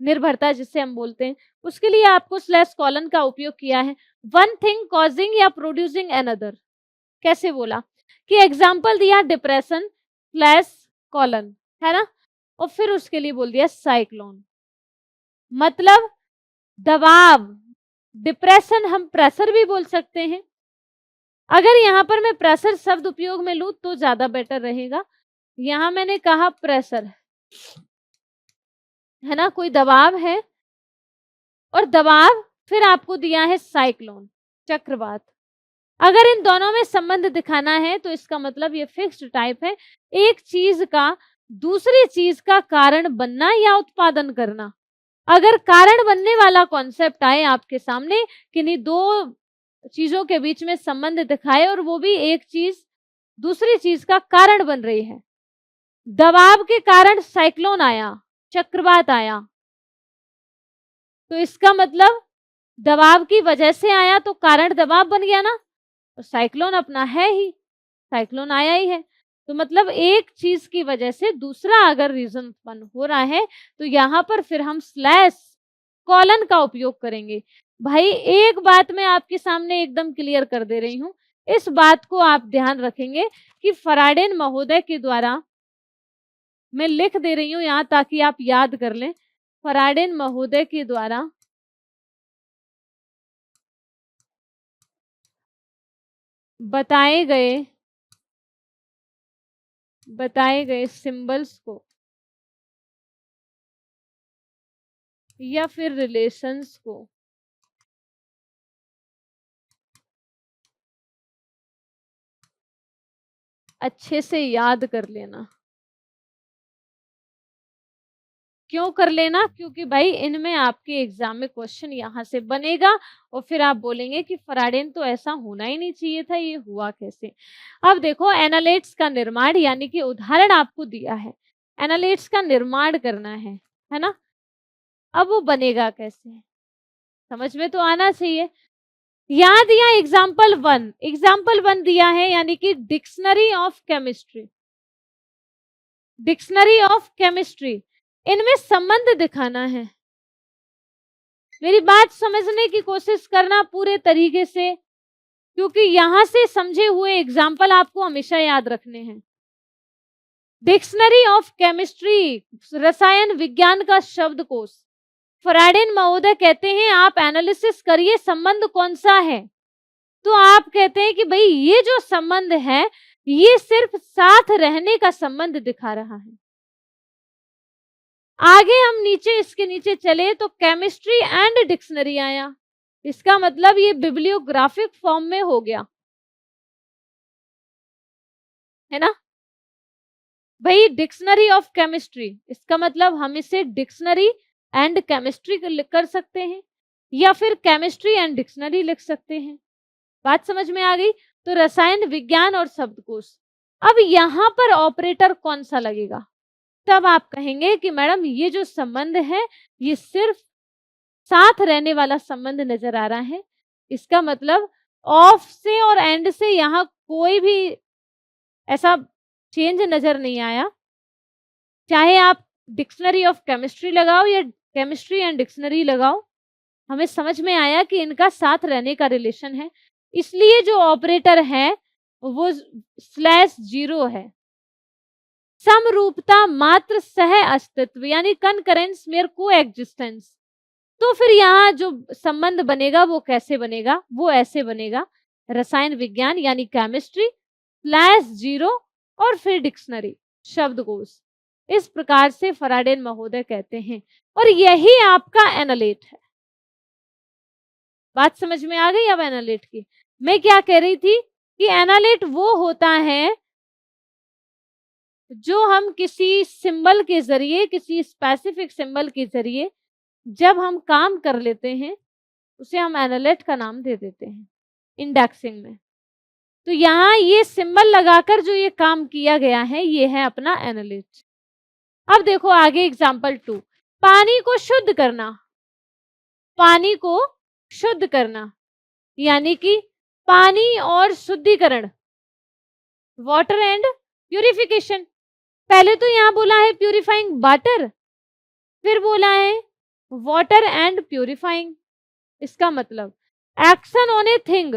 निर्भरता जिसे हम बोलते हैं, उसके लिए आपको स्लैश कॉलन का उपयोग किया है। वन थिंग कॉजिंग या प्रोड्यूसिंग अनदर, कैसे बोला कि एग्जाम्पल दिया डिप्रेशन स्लैश कॉलन, है ना, और फिर उसके लिए बोल दिया साइक्लोन, मतलब दबाव। डिप्रेशन हम प्रेशर भी बोल सकते हैं। अगर यहाँ पर मैं प्रेशर शब्द उपयोग में लूं तो ज्यादा बेटर रहेगा। यहाँ मैंने कहा प्रेशर, है ना, कोई दबाव है, और दबाव फिर आपको दिया है साइक्लोन, चक्रवात। अगर इन दोनों में संबंध दिखाना है तो इसका मतलब ये फिक्स्ड टाइप है, एक चीज का दूसरी चीज का कारण बनना या उत्पादन करना। अगर कारण बनने वाला कॉन्सेप्ट आए आपके सामने, किन्हीं दो चीजों के बीच में संबंध दिखाए और वो भी एक चीज दूसरी चीज का कारण बन रही है, दबाव के कारण साइक्लोन आया, चक्रवात आया, तो इसका मतलब दबाव की वजह से आया तो कारण दबाव बन गया ना, तो साइक्लोन अपना है ही, साइक्लोन आया ही है। तो मतलब एक चीज की वजह से दूसरा अगर रीजन उत्पन्न हो रहा है तो यहाँ पर फिर हम स्लैश कॉलन का उपयोग करेंगे। भाई एक बात मैं आपके सामने एकदम क्लियर कर दे रही हूँ, इस बात को आप ध्यान रखेंगे कि फैराडे महोदय के द्वारा, मैं लिख दे रही हूँ यहाँ ताकि आप याद कर लें, फैराडे महोदय के द्वारा बताए गए सिंबल्स को या फिर रिलेशंस को अच्छे से याद कर लेना। क्यों कर लेना? क्योंकि भाई इनमें आपके एग्जाम में क्वेश्चन यहाँ से बनेगा और फिर आप बोलेंगे कि फैराडे तो ऐसा होना ही नहीं चाहिए था, ये हुआ कैसे। अब देखो, एनालेट्स का निर्माण, यानी कि उदाहरण आपको दिया है, एनालेट्स का निर्माण करना है ना, अब वो बनेगा कैसे, समझ में तो आना चाहिए। यहाँ दिया एग्जाम्पल 1 दिया है, यानी कि dictionary of chemistry, dictionary of chemistry, इनमें संबंध दिखाना है। मेरी बात समझने की कोशिश करना पूरे तरीके से, क्योंकि यहां से समझे हुए एग्जाम्पल आपको हमेशा याद रखने हैं। डिक्शनरी ऑफ केमिस्ट्री, रसायन विज्ञान का शब्दकोश। फैराडे महोदय कहते हैं आप एनालिसिस करिए संबंध कौन सा है, तो आप कहते हैं कि भाई ये जो संबंध है ये सिर्फ साथ रहने का संबंध दिखा रहा है। आगे हम नीचे, इसके नीचे चले तो केमिस्ट्री एंड डिक्शनरी आया, इसका मतलब ये बिब्लियोग्राफिक फॉर्म में हो गया, है ना भाई। डिक्शनरी ऑफ केमिस्ट्री, इसका मतलब हम इसे डिक्शनरी एंड केमिस्ट्री कर सकते हैं या फिर केमिस्ट्री एंड डिक्शनरी लिख सकते हैं। बात समझ में आ गई? तो रसायन विज्ञान और शब्दकोश, अब यहाँ पर ऑपरेटर कौन सा लगेगा? तब आप कहेंगे कि मैडम ये जो संबंध है ये सिर्फ साथ रहने वाला संबंध नजर आ रहा है। इसका मतलब ऑफ से और एंड से यहाँ कोई भी ऐसा चेंज नजर नहीं आया। चाहे आप डिक्शनरी ऑफ केमिस्ट्री लगाओ या केमिस्ट्री एंड डिक्शनरी लगाओ, हमें समझ में आया कि इनका साथ रहने का रिलेशन है। इसलिए जो ऑपरेटर है वो /0 है। समरूपता मात्र सह अस्तित्व यानी कनकरेंस मेयर को एग्जिस्टेंस। तो फिर यहाँ जो संबंध बनेगा वो कैसे बनेगा? वो ऐसे बनेगा, रसायन विज्ञान यानी केमिस्ट्री /0 और फिर डिक्शनरी शब्दकोश। इस प्रकार से फराडेन महोदय कहते हैं और यही आपका एनालेट है। बात समझ में आ गई अब एनालेट की? मैं क्या कह रही थी कि एनालेट वो होता है जो हम किसी सिंबल के जरिए, किसी स्पेसिफिक सिंबल के जरिए जब हम काम कर लेते हैं उसे हम एनालेट का नाम दे देते हैं इंडेक्सिंग में। तो यहाँ ये सिंबल लगाकर जो ये काम किया गया है ये है अपना एनालेट। अब देखो आगे एग्जांपल 2, पानी को शुद्ध करना। पानी को शुद्ध करना यानी कि पानी और शुद्धिकरण, वाटर एंड प्यूरिफिकेशन। पहले तो यहाँ बोला है प्यूरिफाइंग वाटर, फिर बोला है वाटर एंड प्यूरिफाइंग। इसका मतलब एक्शन ऑन ए थिंग,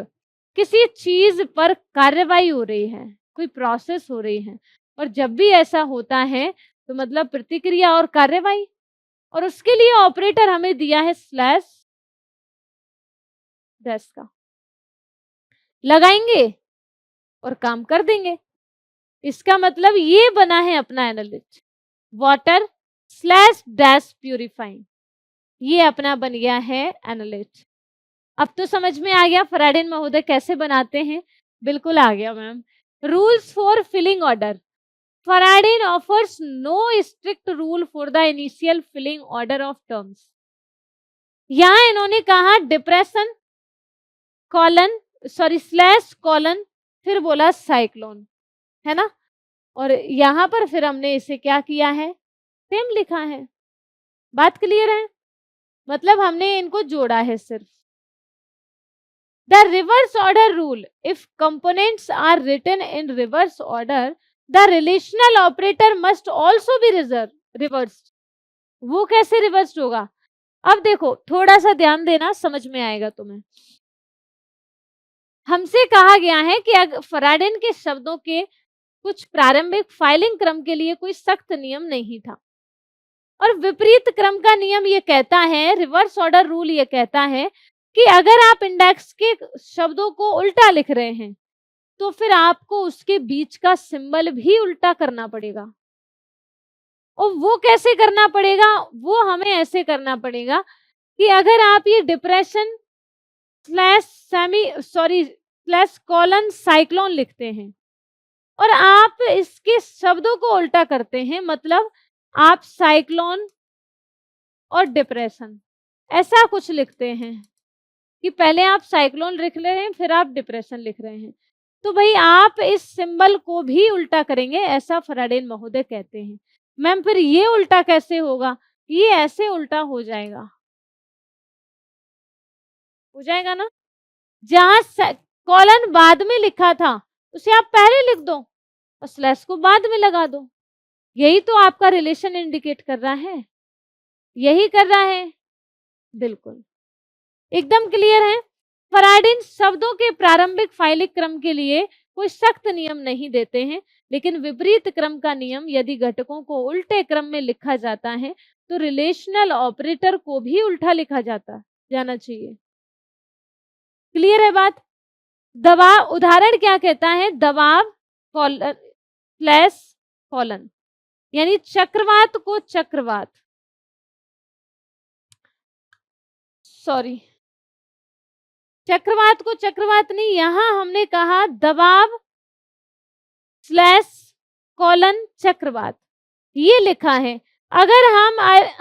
किसी चीज पर कार्रवाई हो रही है, कोई प्रोसेस हो रही है, और जब भी ऐसा होता है तो मतलब प्रतिक्रिया और कार्रवाई, और उसके लिए ऑपरेटर हमें दिया है /, का लगाएंगे और काम कर देंगे। इसका मतलब ये बना है अपना एनालिस्ट, वाटर /डैश प्यूरिफाइंग, ये अपना बन गया है एनालिस्ट। अब तो समझ में आ गया फराडेन महोदय कैसे बनाते हैं? बिल्कुल आ गया ma'am. Rules for filing order. फराडेन offers no strict rule for the initial filing order of terms. यहां इन्होंने कहा डिप्रेशन कॉलन /, फिर बोला साइक्लोन, है ना? और यहां पर फिर हमने इसे क्या किया है? सेम लिखा है। बात क्लियर है? मतलब हमने इनको जोड़ा है सिर्फ। The reverse order rule. If components are written in reverse order, the relational operator must also be reversed. वो कैसे रिवर्स्ड होगा? अब देखो थोड़ा सा ध्यान देना, समझ में आएगा तुम्हें। हमसे कहा गया है कि अगर फराडेन के शब्दों के कुछ प्रारंभिक फाइलिंग क्रम के लिए कोई सख्त नियम नहीं था, और विपरीत क्रम का नियम ये कहता है, रिवर्स ऑर्डर रूल ये कहता है कि अगर आप इंडेक्स के शब्दों को उल्टा लिख रहे हैं तो फिर आपको उसके बीच का सिंबल भी उल्टा करना पड़ेगा। और वो कैसे करना पड़ेगा? वो हमें ऐसे करना पड़ेगा कि अगर आप ये डिप्रेशन /साइक्लोन लिखते हैं और आप इसके शब्दों को उल्टा करते हैं, मतलब आप साइक्लोन और डिप्रेशन ऐसा कुछ लिखते हैं कि पहले आप साइक्लोन लिख रहे हैं फिर आप डिप्रेशन लिख रहे हैं, तो भाई आप इस सिंबल को भी उल्टा करेंगे, ऐसा फराडेन महोदय कहते हैं। मैम फिर ये उल्टा कैसे होगा? ये ऐसे उल्टा हो जाएगा ना। जहां कॉलन बाद में लिखा था उसे आप पहले लिख दो और स्लैश को बाद में लगा दो। यही तो आपका रिलेशन इंडिकेट कर रहा है, यही कर रहा है। बिल्कुल एकदम क्लियर है। फराडेन शब्दों के प्रारंभिक फाइलिक क्रम के लिए कोई सख्त नियम नहीं देते हैं, लेकिन विपरीत क्रम का नियम यदि घटकों को उल्टे क्रम में लिखा जाता है तो रिलेशनल ऑपरेटर को भी उल्टा लिखा जाना चाहिए। क्लियर है बात? दबाव उदाहरण क्या कहता है? दबाव /: यानी चक्रवात को चक्रवात, चक्रवात को चक्रवात नहीं, यहां हमने कहा दबाव /: चक्रवात, ये लिखा है। अगर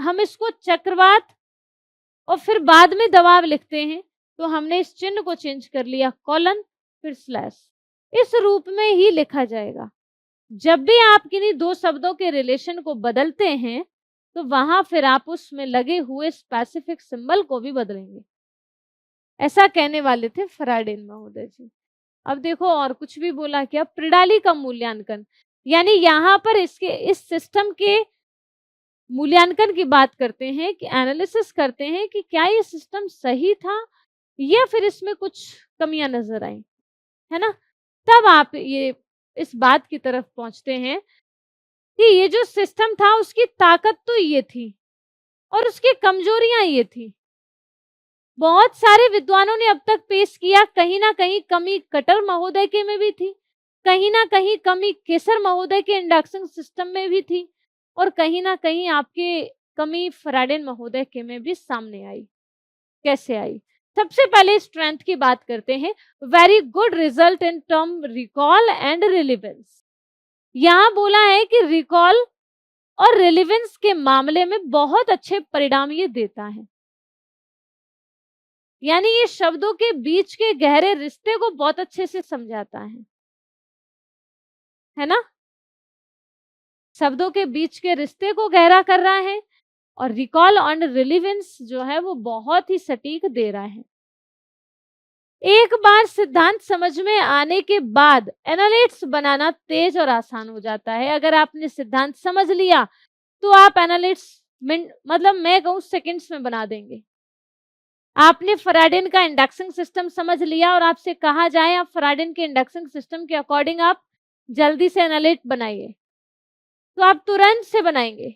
हम इसको चक्रवात और फिर बाद में दबाव लिखते हैं तो हमने इस चिन्ह को चेंज कर लिया, कॉलन फिर स्लैश, इस रूप में ही लिखा जाएगा। जब भी आप किन्हीं दो शब्दों के रिलेशन को बदलते हैं, तो वहां फिर आप उसमें लगे हुए स्पेसिफिक सिंबल को भी बदलेंगे। ऐसा कहने वाले थे फराडेन महोदय जी। अब देखो और कुछ भी बोला क्या, प्रणाली का मूल्यांकन, यानी यहाँ पर इसके इस सिस्टम के मूल्यांकन की बात करते हैं कि एनालिसिस करते हैं कि क्या ये सिस्टम सही था या फिर इसमें कुछ कमियां नजर आई, है ना। तब आप ये इस बात की तरफ पहुंचते हैं कि ये जो सिस्टम था उसकी ताकत तो ये थी और उसकी कमजोरियां ये थी। बहुत सारे विद्वानों ने अब तक पेश किया, कहीं ना कहीं कमी कटर महोदय के में भी थी, कहीं ना कहीं कमी केसर महोदय के इंडक्शन सिस्टम में भी थी, और कहीं ना कहीं आपके कमी फराडेन महोदय के में भी सामने आई। कैसे आई? सबसे पहले स्ट्रेंथ की बात करते हैं। Very good result in term recall and relevance. यहां बोला है कि रिकॉल और रिलीवेंस के मामले में बहुत अच्छे परिणाम ये देता है, यानी ये शब्दों के बीच के गहरे रिश्ते को बहुत अच्छे से समझाता है ना। शब्दों के बीच के रिश्ते को गहरा कर रहा है, और रिकॉल एंड रिलीवेंस जो है वो बहुत ही सटीक दे रहा है। एक बार सिद्धांत समझ में आने के बाद एनालिटिक्स बनाना तेज और आसान हो जाता है। अगर आपने सिद्धांत समझ लिया तो आप एनालिटिक्स मतलब मैं कहूँ सेकंड्स में बना देंगे। आपने फराडेन का इंडक्शन सिस्टम समझ लिया और आपसे कहा जाए आप फराडेन के इंडक्शन सिस्टम के अकॉर्डिंग आप जल्दी से एनालिट बनाइए, तो आप तुरंत से बनाएंगे,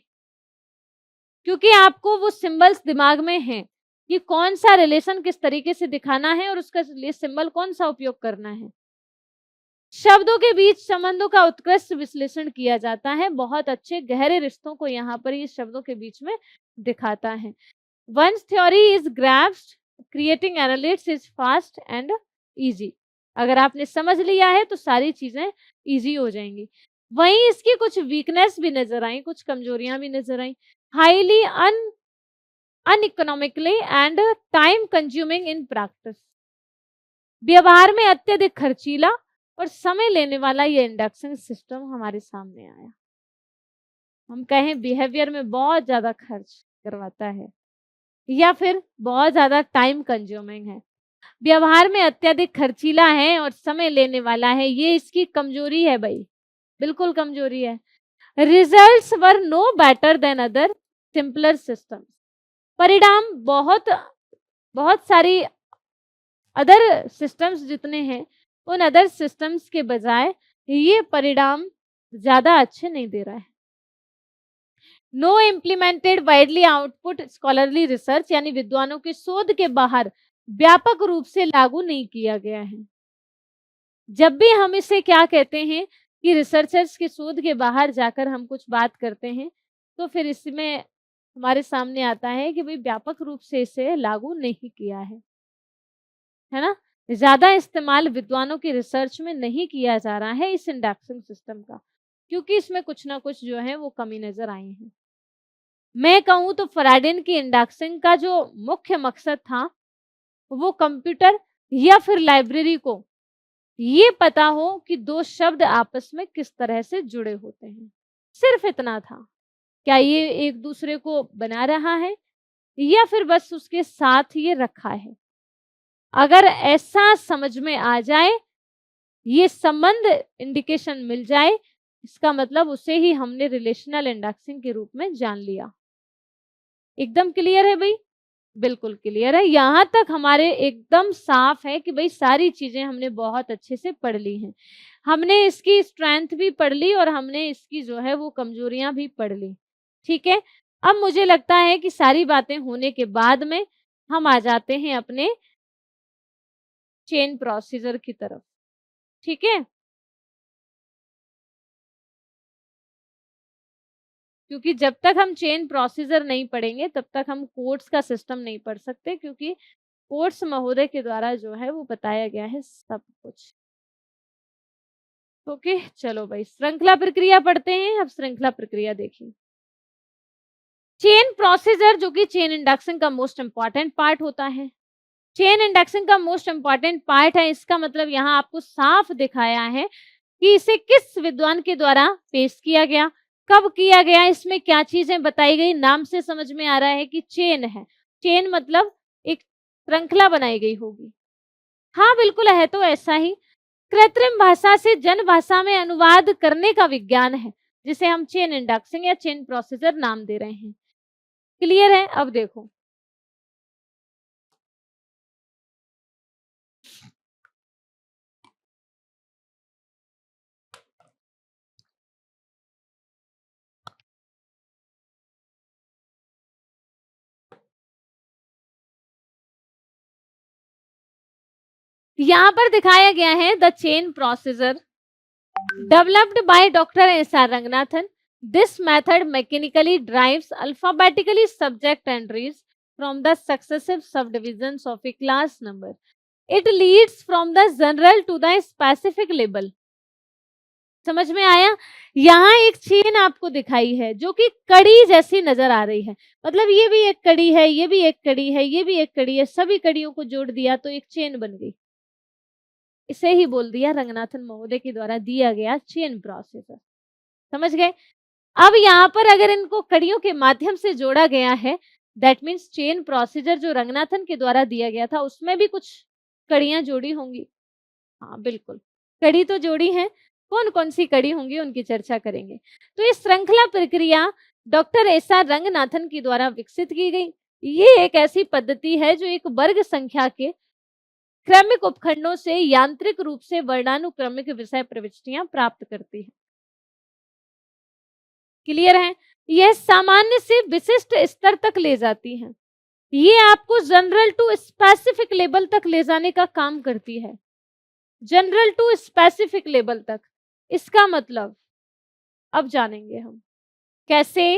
क्योंकि आपको वो सिंबल्स दिमाग में हैं कि कौन सा रिलेशन किस तरीके से दिखाना है और उसका लिए सिंबल कौन सा उपयोग करना है। शब्दों के बीच संबंधों का उत्कृष्ट विश्लेषण किया जाता है। बहुत अच्छे गहरे रिश्तों को यहाँ पर ये शब्दों के बीच में दिखाता है। Once theory is grasped, creating analytics is fast and easy. अगर आपने समझ लिया है तो सारी चीजें इजी हो जाएंगी। वहीं इसकी कुछ वीकनेस भी नजर आई, कुछ कमजोरियां भी नजर आई। Highly uneconomically and time consuming in practice. व्यवहार में अत्यधिक खर्चीला और समय लेने वाला ये इंडक्शन सिस्टम हमारे सामने आया। हम कहें बिहेवियर में बहुत ज्यादा खर्च करवाता है या फिर बहुत ज्यादा टाइम कंज्यूमिंग है। व्यवहार में अत्यधिक खर्चीला है और समय लेने वाला है, ये इसकी कमजोरी है भाई, बिल्कुल कमजोरी है। Results were no better than other simpler systems. परिणाम बहुत सारी अदर सिस्टम्स जितने हैं उन अदर सिस्टम्स के बजाय ये परिणाम ज्यादा अच्छे नहीं दे रहा है। No implemented widely output scholarly research, यानी विद्वानों के शोध के बाहर व्यापक रूप से लागू नहीं किया गया है। जब भी हम इसे क्या कहते हैं कि रिसर्चर्स के शोध के बाहर जाकर हम कुछ बात करते हैं, तो फिर इसमें हमारे सामने आता है कि भाई व्यापक रूप से इसे लागू नहीं किया है ना। ज्यादा इस्तेमाल विद्वानों की रिसर्च में नहीं किया जा रहा है इस इंडक्शन सिस्टम का, क्योंकि इसमें कुछ ना कुछ जो है वो कमी नजर आई है। मैं कहूँ तो फराडेन की इंडक्शन का जो मुख्य मकसद था वो कंप्यूटर या फिर लाइब्रेरी को ये पता हो कि दो शब्द आपस में किस तरह से जुड़े होते हैं, सिर्फ इतना था। क्या ये एक दूसरे को बना रहा है या फिर बस उसके साथ ये रखा है। अगर ऐसा समझ में आ जाए, ये संबंध इंडिकेशन मिल जाए, इसका मतलब उसे ही हमने रिलेशनल इंडक्शन के रूप में जान लिया। एकदम क्लियर है भाई? बिल्कुल क्लियर है। यहाँ तक हमारे एकदम साफ है कि भाई सारी चीजें हमने बहुत अच्छे से पढ़ ली हैं। हमने इसकी स्ट्रेंथ भी पढ़ ली और हमने इसकी जो है वो कमजोरियां भी पढ़ ली। ठीक है, अब मुझे लगता है कि सारी बातें होने के बाद में हम आ जाते हैं अपने चेन प्रोसीजर की तरफ। ठीक है, क्योंकि जब तक हम चेन प्रोसीजर नहीं पढ़ेंगे तब तक हम कोर्ट्स का सिस्टम नहीं पढ़ सकते, क्योंकि कोर्ट्स महोदय के द्वारा जो है वो बताया गया है सब कुछ। ओके, चलो भाई श्रृंखला प्रक्रिया पढ़ते हैं। अब श्रृंखला प्रक्रिया देखिए। चेन प्रोसीजर जो कि चेन इंडक्शन का मोस्ट इंपॉर्टेंट पार्ट होता है। चेन इंडक्शन का मोस्ट इंपॉर्टेंट पार्ट है, इसका मतलब यहाँ आपको साफ दिखाया है कि इसे किस विद्वान के द्वारा पेश किया गया, कब किया गया, इसमें क्या चीजें बताई गई। नाम से समझ में आ रहा है कि चेन है, चेन मतलब एक श्रृंखला बनाई गई होगी। हाँ बिल्कुल है, तो ऐसा ही कृत्रिम भाषा से जन भाषा में अनुवाद करने का विज्ञान है, जिसे हम चेन इंडक्सिंग या चेन प्रोसीजर नाम दे रहे हैं। क्लियर है? अब देखो, यहाँ पर दिखाया गया है the chain procedure developed by Dr. S.R. Ranganathan. This method mechanically drives alphabetically subject entries from the successive subdivisions of a class number. It leads from the general to the specific label. समझ में आया? यहाँ एक चेन आपको दिखाई है जो कि कड़ी जैसी नजर आ रही है, मतलब ये भी एक कड़ी है, ये भी एक कड़ी है, ये भी एक कड़ी है, सभी कड़ियों को जोड़ दिया तो एक चेन बन गई। इसे ही बोल दिया रंगनाथन महोदय के द्वारा दिया गया चेन प्रोसीजर। समझ गए? अब यहाँ पर अगर इनको कड़ियों के माध्यम से जोड़ा गया है, दैट मीन्स चेन प्रोसीजर जो रंगनाथन के द्वारा दिया गया था उसमें भी कुछ कड़ियां जोड़ी होंगी। हाँ बिल्कुल, कड़ी तो जोड़ी है, कौन कौन सी कड़ी होंगी उनकी चर्चा करेंगे। तो ये श्रृंखला प्रक्रिया डॉक्टर एस.आर. रंगनाथन के द्वारा विकसित की गई। ये एक ऐसी पद्धति है जो एक वर्ग संख्या के क्रमिक उपखंडों से यांत्रिक रूप से वर्णानुक्रमिक विषय प्रविष्टियां प्राप्त करती है। क्लियर है? यह सामान्य से विशिष्ट स्तर तक ले जाती है। ये आपको जनरल टू स्पेसिफिक लेवल तक ले जाने का काम करती है, जनरल टू स्पेसिफिक लेवल तक। इसका मतलब अब जानेंगे हम कैसे।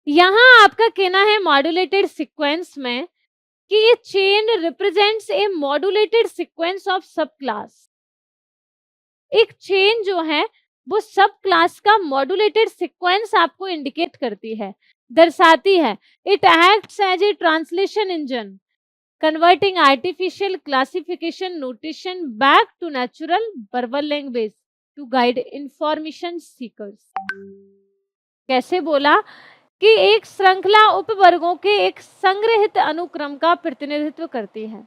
यहां आपका कहना है मॉड्यूलेटेड सीक्वेंस में कि ये chain represents A modulated sequence of सब क्लास। एक चेन जो है वो सब क्लास का मॉड्यूलेटेड सीक्वेंस आपको इंडिकेट करती है, दर्शाती है। It acts as a translation engine converting artificial classification notation back to natural verbal language to guide information seekers. कैसे बोला कि एक श्रृंखला उपवर्गों के एक संग्रहित अनुक्रम का प्रतिनिधित्व करती है।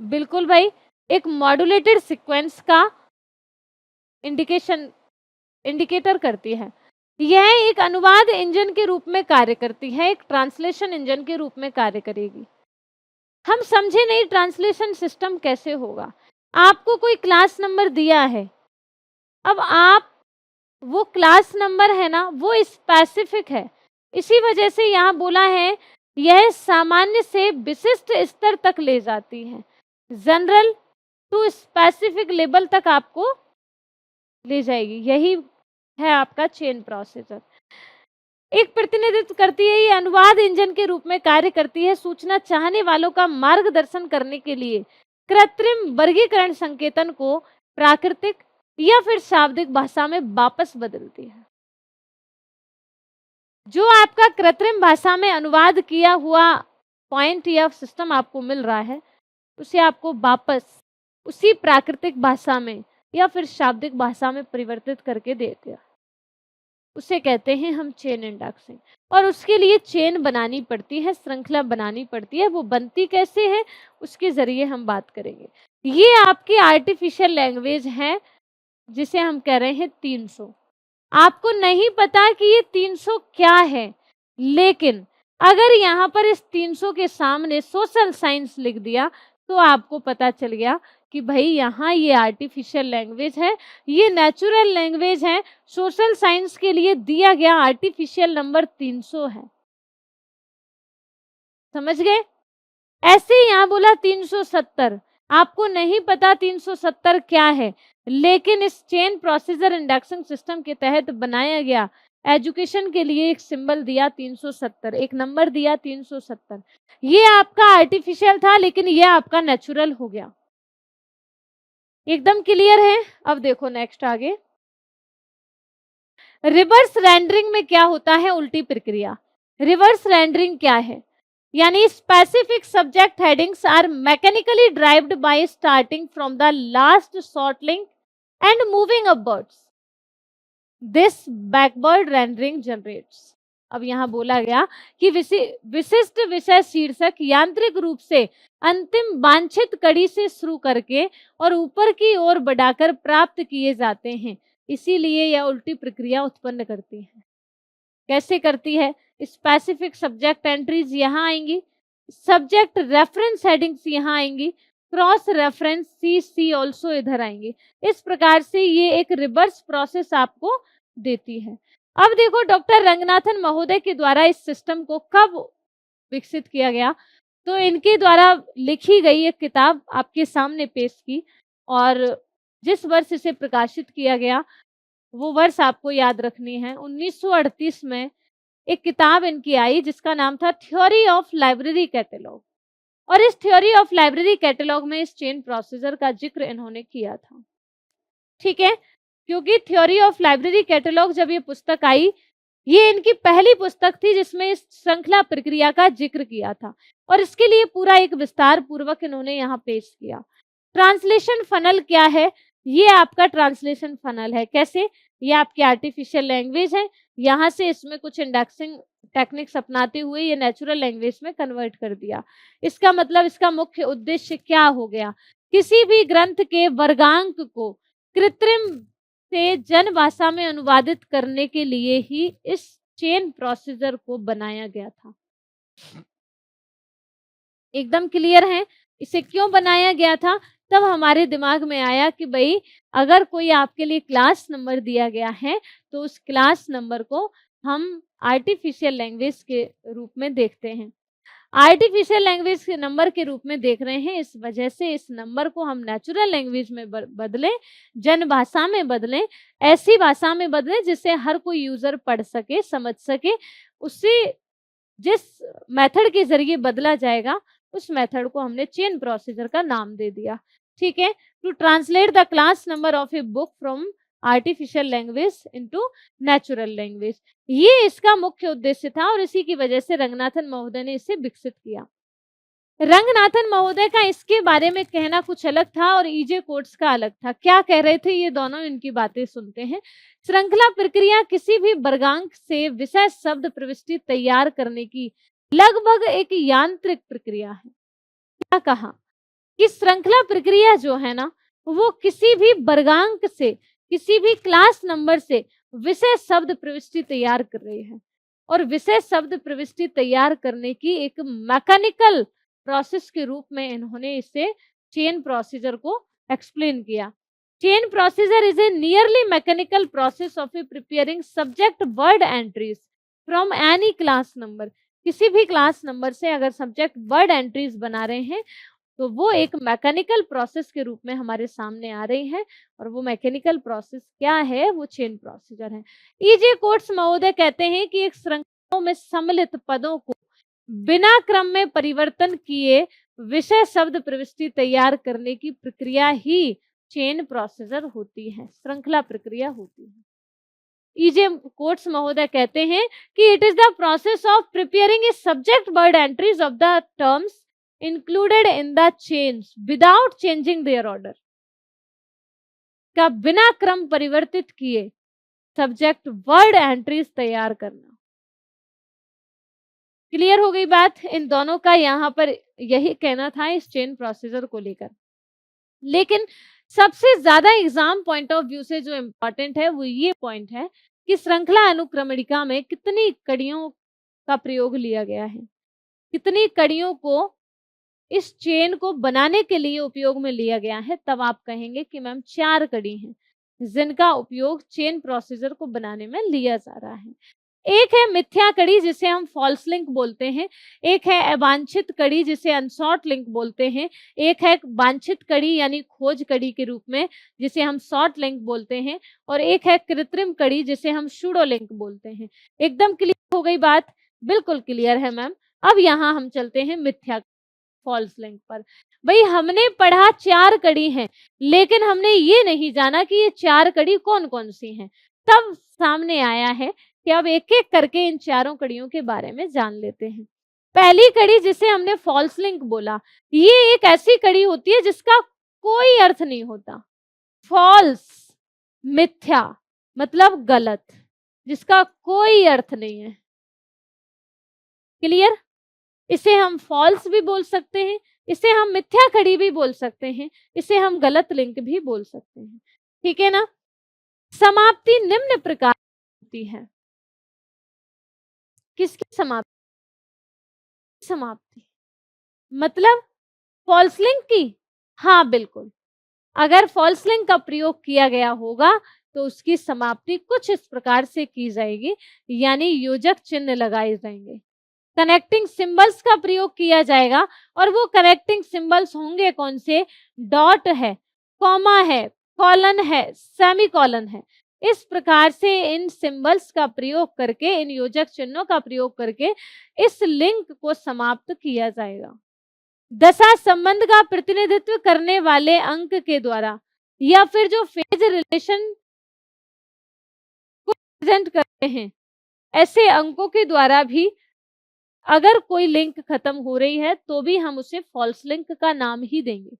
बिल्कुल भाई, एक मॉड्यूलेटेड सीक्वेंस का इंडिकेटर करती है। यह एक अनुवाद इंजन के रूप में कार्य करती है, एक ट्रांसलेशन इंजन के रूप में कार्य करेगी। हम समझे नहीं ट्रांसलेशन सिस्टम कैसे होगा। आपको कोई क्लास नंबर दिया है, अब आप वो क्लास नंबर है ना वो स्पेसिफिक है, इसी वजह से यहाँ बोला है यह सामान्य से विशिष्ट स्तर तक ले जाती है, जनरल टू स्पेसिफिक लेवल तक आपको ले जाएगी। यही है आपका चेन प्रोसीजर। एक प्रतिनिधित्व करती है, ये अनुवाद इंजन के रूप में कार्य करती है, सूचना चाहने वालों का मार्गदर्शन करने के लिए कृत्रिम वर्गीकरण संकेतन को प्राकृतिक या फिर शाब्दिक भाषा में वापस बदलती है। जो आपका कृत्रिम भाषा में अनुवाद किया हुआ पॉइंट या सिस्टम आपको मिल रहा है, उसे आपको वापस उसी प्राकृतिक भाषा में या फिर शाब्दिक भाषा में परिवर्तित करके देते, उसे कहते हैं हम चेन इंडक्सिंग। और उसके लिए चेन बनानी पड़ती है, श्रृंखला बनानी पड़ती है। वो बनती कैसे है उसके जरिए हम बात करेंगे। ये आपकी आर्टिफिशियल लैंग्वेज है जिसे हम कह रहे हैं 300। आपको नहीं पता कि ये 300 क्या है, लेकिन अगर यहाँ पर इस 300 के सामने सोशल साइंस लिख दिया तो आपको पता चल गया कि भाई यहाँ ये आर्टिफिशियल लैंग्वेज है, ये नेचुरल लैंग्वेज है। सोशल साइंस के लिए दिया गया आर्टिफिशियल नंबर 300 है। समझ गए? ऐसे ही यहाँ बोला 370, आपको नहीं पता 370 क्या है, लेकिन इस चेन प्रोसीजर इंडक्शन सिस्टम के तहत बनाया गया एजुकेशन के लिए एक सिंबल दिया 370, एक नंबर दिया 370। ये आपका आर्टिफिशियल था, लेकिन ये आपका नेचुरल हो गया। एकदम क्लियर है? अब देखो नेक्स्ट आगे, रिवर्स रेंडरिंग में क्या होता है, उल्टी प्रक्रिया। रिवर्स रेंडरिंग क्या है? यानी specific subject headings are mechanically derived by starting from the last short link and moving upwards this backward rendering generates। अब यहाँ बोला गया कि विशिष्ट विषय शीर्षक यांत्रिक रूप से अंतिम वांछित कड़ी से शुरू करके और ऊपर की ओर बढ़ाकर प्राप्त किए जाते हैं, इसीलिए यह उल्टी प्रक्रिया उत्पन्न करती है। कैसे करती है? स्पेसिफिक सब्जेक्ट एंट्रीज यहाँ आएंगी, सब्जेक्ट रेफरेंस हेडिंग्स यहाँ आएंगी, क्रॉस रेफरेंस सी ऑल्सो इधर आएंगे। इस प्रकार से ये एक रिवर्स प्रोसेस आपको देती है। अब देखो डॉक्टर रंगनाथन महोदय के द्वारा इस सिस्टम को कब विकसित किया गया, तो इनके द्वारा लिखी गई एक किताब आपके सामने पेश की, और जिस वर्ष इसे प्रकाशित किया गया वो वर्ष आपको याद रखनी है। 1938 में एक किताब इनकी आई जिसका नाम था थ्योरी ऑफ लाइब्रेरी कैटलॉग, और इस थ्योरी ऑफ लाइब्रेरी कैटलॉग में इस चेन प्रोसीजर का जिक्र इन्होंने किया था। ठीक है, क्योंकि थ्योरी ऑफ लाइब्रेरी कैटलॉग जब ये पुस्तक आई, ये इनकी पहली पुस्तक थी जिसमें इस श्रृंखला प्रक्रिया का जिक्र किया था, और इसके लिए पूरा एक विस्तार पूर्वक इन्होंने यहाँ पेश किया। ट्रांसलेशन फनल क्या है? ये आपका ट्रांसलेशन फनल है। कैसे? ये आपकी आर्टिफिशियल लैंग्वेज है, यहाँ से इसमें कुछ इंडेक्सिंग टेक्निक्स अपनाते हुए ये नेचुरल लैंग्वेज में कन्वर्ट कर दिया। इसका मतलब इसका मुख्य उद्देश्य क्या हो गया? किसी भी ग्रंथ के वर्गांक को कृत्रिम से जन भाषा में अनुवादित करने के लिए ही इस चेन प्रोसीजर को बनाया गया था। एकदम क्लियर है? इसे क्यों बनाया गया था? तब हमारे दिमाग में आया कि भाई अगर कोई आपके लिए क्लास नंबर दिया गया है तो उस क्लास नंबर को हम आर्टिफिशियल लैंग्वेज के रूप में देखते हैं। आर्टिफिशियल लैंग्वेज के नंबर के रूप में देख रहे हैं, इस वजह से इस नंबर को हम नेचुरल लैंग्वेज में बदलें, जन भाषा में बदलें, ऐसी भाषा में बदलें जिसे हर कोई यूजर पढ़ सके, समझ सके। उसी जिस मेथड के जरिए बदला जाएगा उस मेथड को हमने चेन प्रोसीजर का नाम दे दिया। ठीक है, to translate the class number of a book from artificial language into natural language, ये इसका मुख्य उद्देश्य था, और इसी की वजह से रंगनाथन महोदय ने इसे विकसित किया। रंगनाथन महोदय का इसके बारे में कहना कुछ अलग था और ईजे कोट्स का अलग था। क्या कह रहे थे ये दोनों? इनकी बातें सुनते हैं। श्रृंखला प्रक्रिया किसी भी वर्गांक से विषय शब्द प्रविष्टि तैयार करने की लगभग एक यांत्रिक प्रक्रिया है। क्या कहा कि श्रृंखला प्रक्रिया जो है ना, वो किसी भी वर्गांक से, किसी भी क्लास नंबर से विषय शब्द प्रविष्टि तैयार कर रही है, और विषय शब्द प्रविष्टि तैयार करने की एक मैकेनिकल प्रोसेस के रूप में इन्होंने इसे चेन प्रोसीजर को एक्सप्लेन किया। Chain procedure is a nearly mechanical process of A preparing subject word entries from any class number. किसी भी क्लास नंबर से अगर सब्जेक्ट वर्ड एंट्रीज बना रहे हैं तो वो एक मैकेनिकल प्रोसेस के रूप में हमारे सामने आ रही है, और वो मैकेनिकल प्रोसेस क्या है? वो चेन प्रोसीजर है। ईजे कोट्स महोदय कहते हैं कि एक श्रृंखला में सम्मिलित पदों को बिना क्रम में परिवर्तन किए विषय शब्द प्रविष्टि तैयार करने की प्रक्रिया ही चेन प्रोसीजर होती है, श्रृंखला प्रक्रिया होती है। ईजे कोट्स महोदय कहते हैं कि it is the process of preparing a subject word entries of the terms included in the chains without changing their order. का बिना क्रम परिवर्तित किए सब्जेक्ट वर्ड एंट्रीज तैयार करना। क्लियर हो गई बात? इन दोनों का यहाँ पर यही कहना था इस चेन प्रोसीजर को लेकर। लेकिन सबसे ज्यादा एग्जाम पॉइंट ऑफ व्यू से जो इम्पोर्टेंट है वो ये पॉइंट है कि श्रृंखला अनुक्रमणिका में कितनी कड़ियों का प्रयोग लिया गया है, कितनी कड़ियों को इस चेन को बनाने के लिए उपयोग में लिया गया है। तब आप कहेंगे कि मैम 4 कड़ी हैं जिनका उपयोग चेन प्रोसीजर को बनाने में लिया जा रहा है। एक है मिथ्या कड़ी जिसे हम फॉल्स लिंक बोलते हैं, एक है अवांछित कड़ी जिसे अनसॉर्ट लिंक बोलते हैं, एक है वांछित कड़ी यानी खोज कड़ी के रूप में जिसे हम सॉर्ट लिंक बोलते हैं, और एक है कृत्रिम कड़ी जिसे हम सूडो लिंक बोलते हैं। एकदम क्लियर हो गई बात? बिल्कुल क्लियर है मैम। अब यहाँ हम चलते हैं मिथ्या फॉल्स लिंक पर। भाई हमने पढ़ा 4 कड़ी हैं, लेकिन हमने ये नहीं जाना कि ये 4 कड़ी कौन कौन सी हैं। तब सामने आया है कि अब एक एक करके इन 4 कड़ियों के बारे में जान लेते हैं। पहली कड़ी जिसे हमने फॉल्स लिंक बोला, ये एक ऐसी कड़ी होती है जिसका कोई अर्थ नहीं होता। फॉल्स मिथ्या मतलब गलत, जिसका कोई अर्थ नहीं है। क्लियर? इसे हम फॉल्स भी बोल सकते हैं, इसे हम मिथ्या कड़ी भी बोल सकते हैं, इसे हम गलत लिंक भी बोल सकते हैं। ठीक है ना? समाप्ति निम्न प्रकार होती है। किसकी समाप्ति? समाप्ति मतलब फॉल्स लिंक की? हाँ, बिल्कुल। अगर फॉल्स लिंक का प्रयोग किया गया होगा तो उसकी समाप्ति कुछ इस प्रकार से की जाएगी, यानी योजक चिन्ह लगाए जाएंगे, कनेक्टिंग सिंबल्स का प्रयोग किया जाएगा। और वो कनेक्टिंग सिंबल्स होंगे कौन से? डॉट है, कॉमा है, कॉलन है, सेमीकॉलन है। इस प्रकार से इन सिंबल्स का प्रयोग करके, इन योजक चिन्हों का प्रयोग करके इस लिंक को समाप्त किया जाएगा। दशा संबंध का प्रतिनिधित्व करने वाले अंक के द्वारा या फिर जो फेज रिलेशन को प्रेजेंट करते हैं, ऐसे अंकों के द्वारा भी अगर कोई लिंक खत्म हो रही है तो भी हम उसे फॉल्स लिंक का नाम ही देंगे।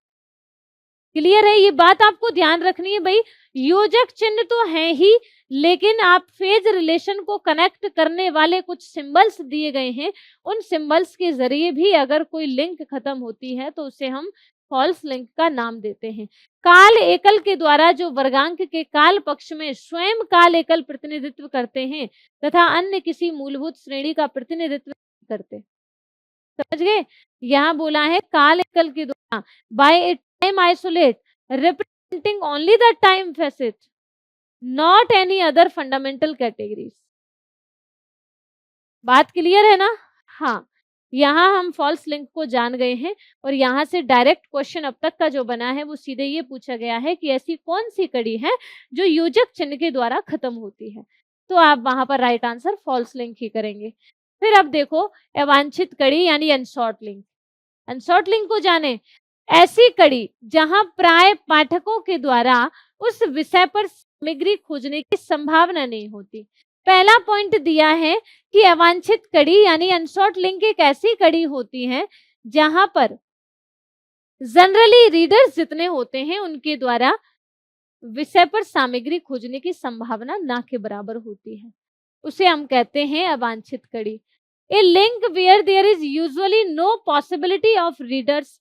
क्लियर है? ये बात आपको ध्यान रखनी है भाई। योजक चिन्ह तो है ही, लेकिन आप फेज रिलेशन को कनेक्ट करने वाले कुछ सिंबल्स दिए गए हैं, उन सिंबल्स के जरिए भी अगर कोई लिंक खत्म होती है तो उसे हम फॉल्स लिंक का नाम देते हैं। काल एकल के द्वारा जो वर्गांक के काल पक्ष में स्वयं काल एकल प्रतिनिधित्व करते हैं तथा अन्य किसी मूलभूत श्रेणी का प्रतिनिधित्व करते। समझ गए? यहाँ बोला है काल एकल के द्वारा by a time isolate representing only the time facet, not any other fundamental categories। बात क्लियर है ना? हाँ, यहाँ हम फॉल्स लिंक को जान गए हैं और यहाँ से डायरेक्ट क्वेश्चन अब तक का जो बना है वो सीधे ये पूछा गया है कि ऐसी कौन सी कड़ी है जो योजक चिन्ह के द्वारा खत्म होती है, तो आप वहां पर राइट आंसर फॉल्स लिंक ही करेंगे। फिर अब देखो अवांछित कड़ी यानी अनसॉर्ट लिंक। अनसॉर्ट लिंक को जाने, ऐसी कड़ी जहां प्राय पाठकों के द्वारा उस विषय पर सामग्री खोजने की संभावना नहीं होती। पहला पॉइंट दिया है कि अवांछित कड़ी यानी अनसॉर्ट लिंक एक ऐसी कड़ी होती है जहां पर जनरली रीडर्स जितने होते हैं उनके द्वारा विषय पर सामग्री खोजने की संभावना ना के बराबर होती है, उसे हम कहते हैं अवांछित कड़ी। A link where there is usually no possibility of readers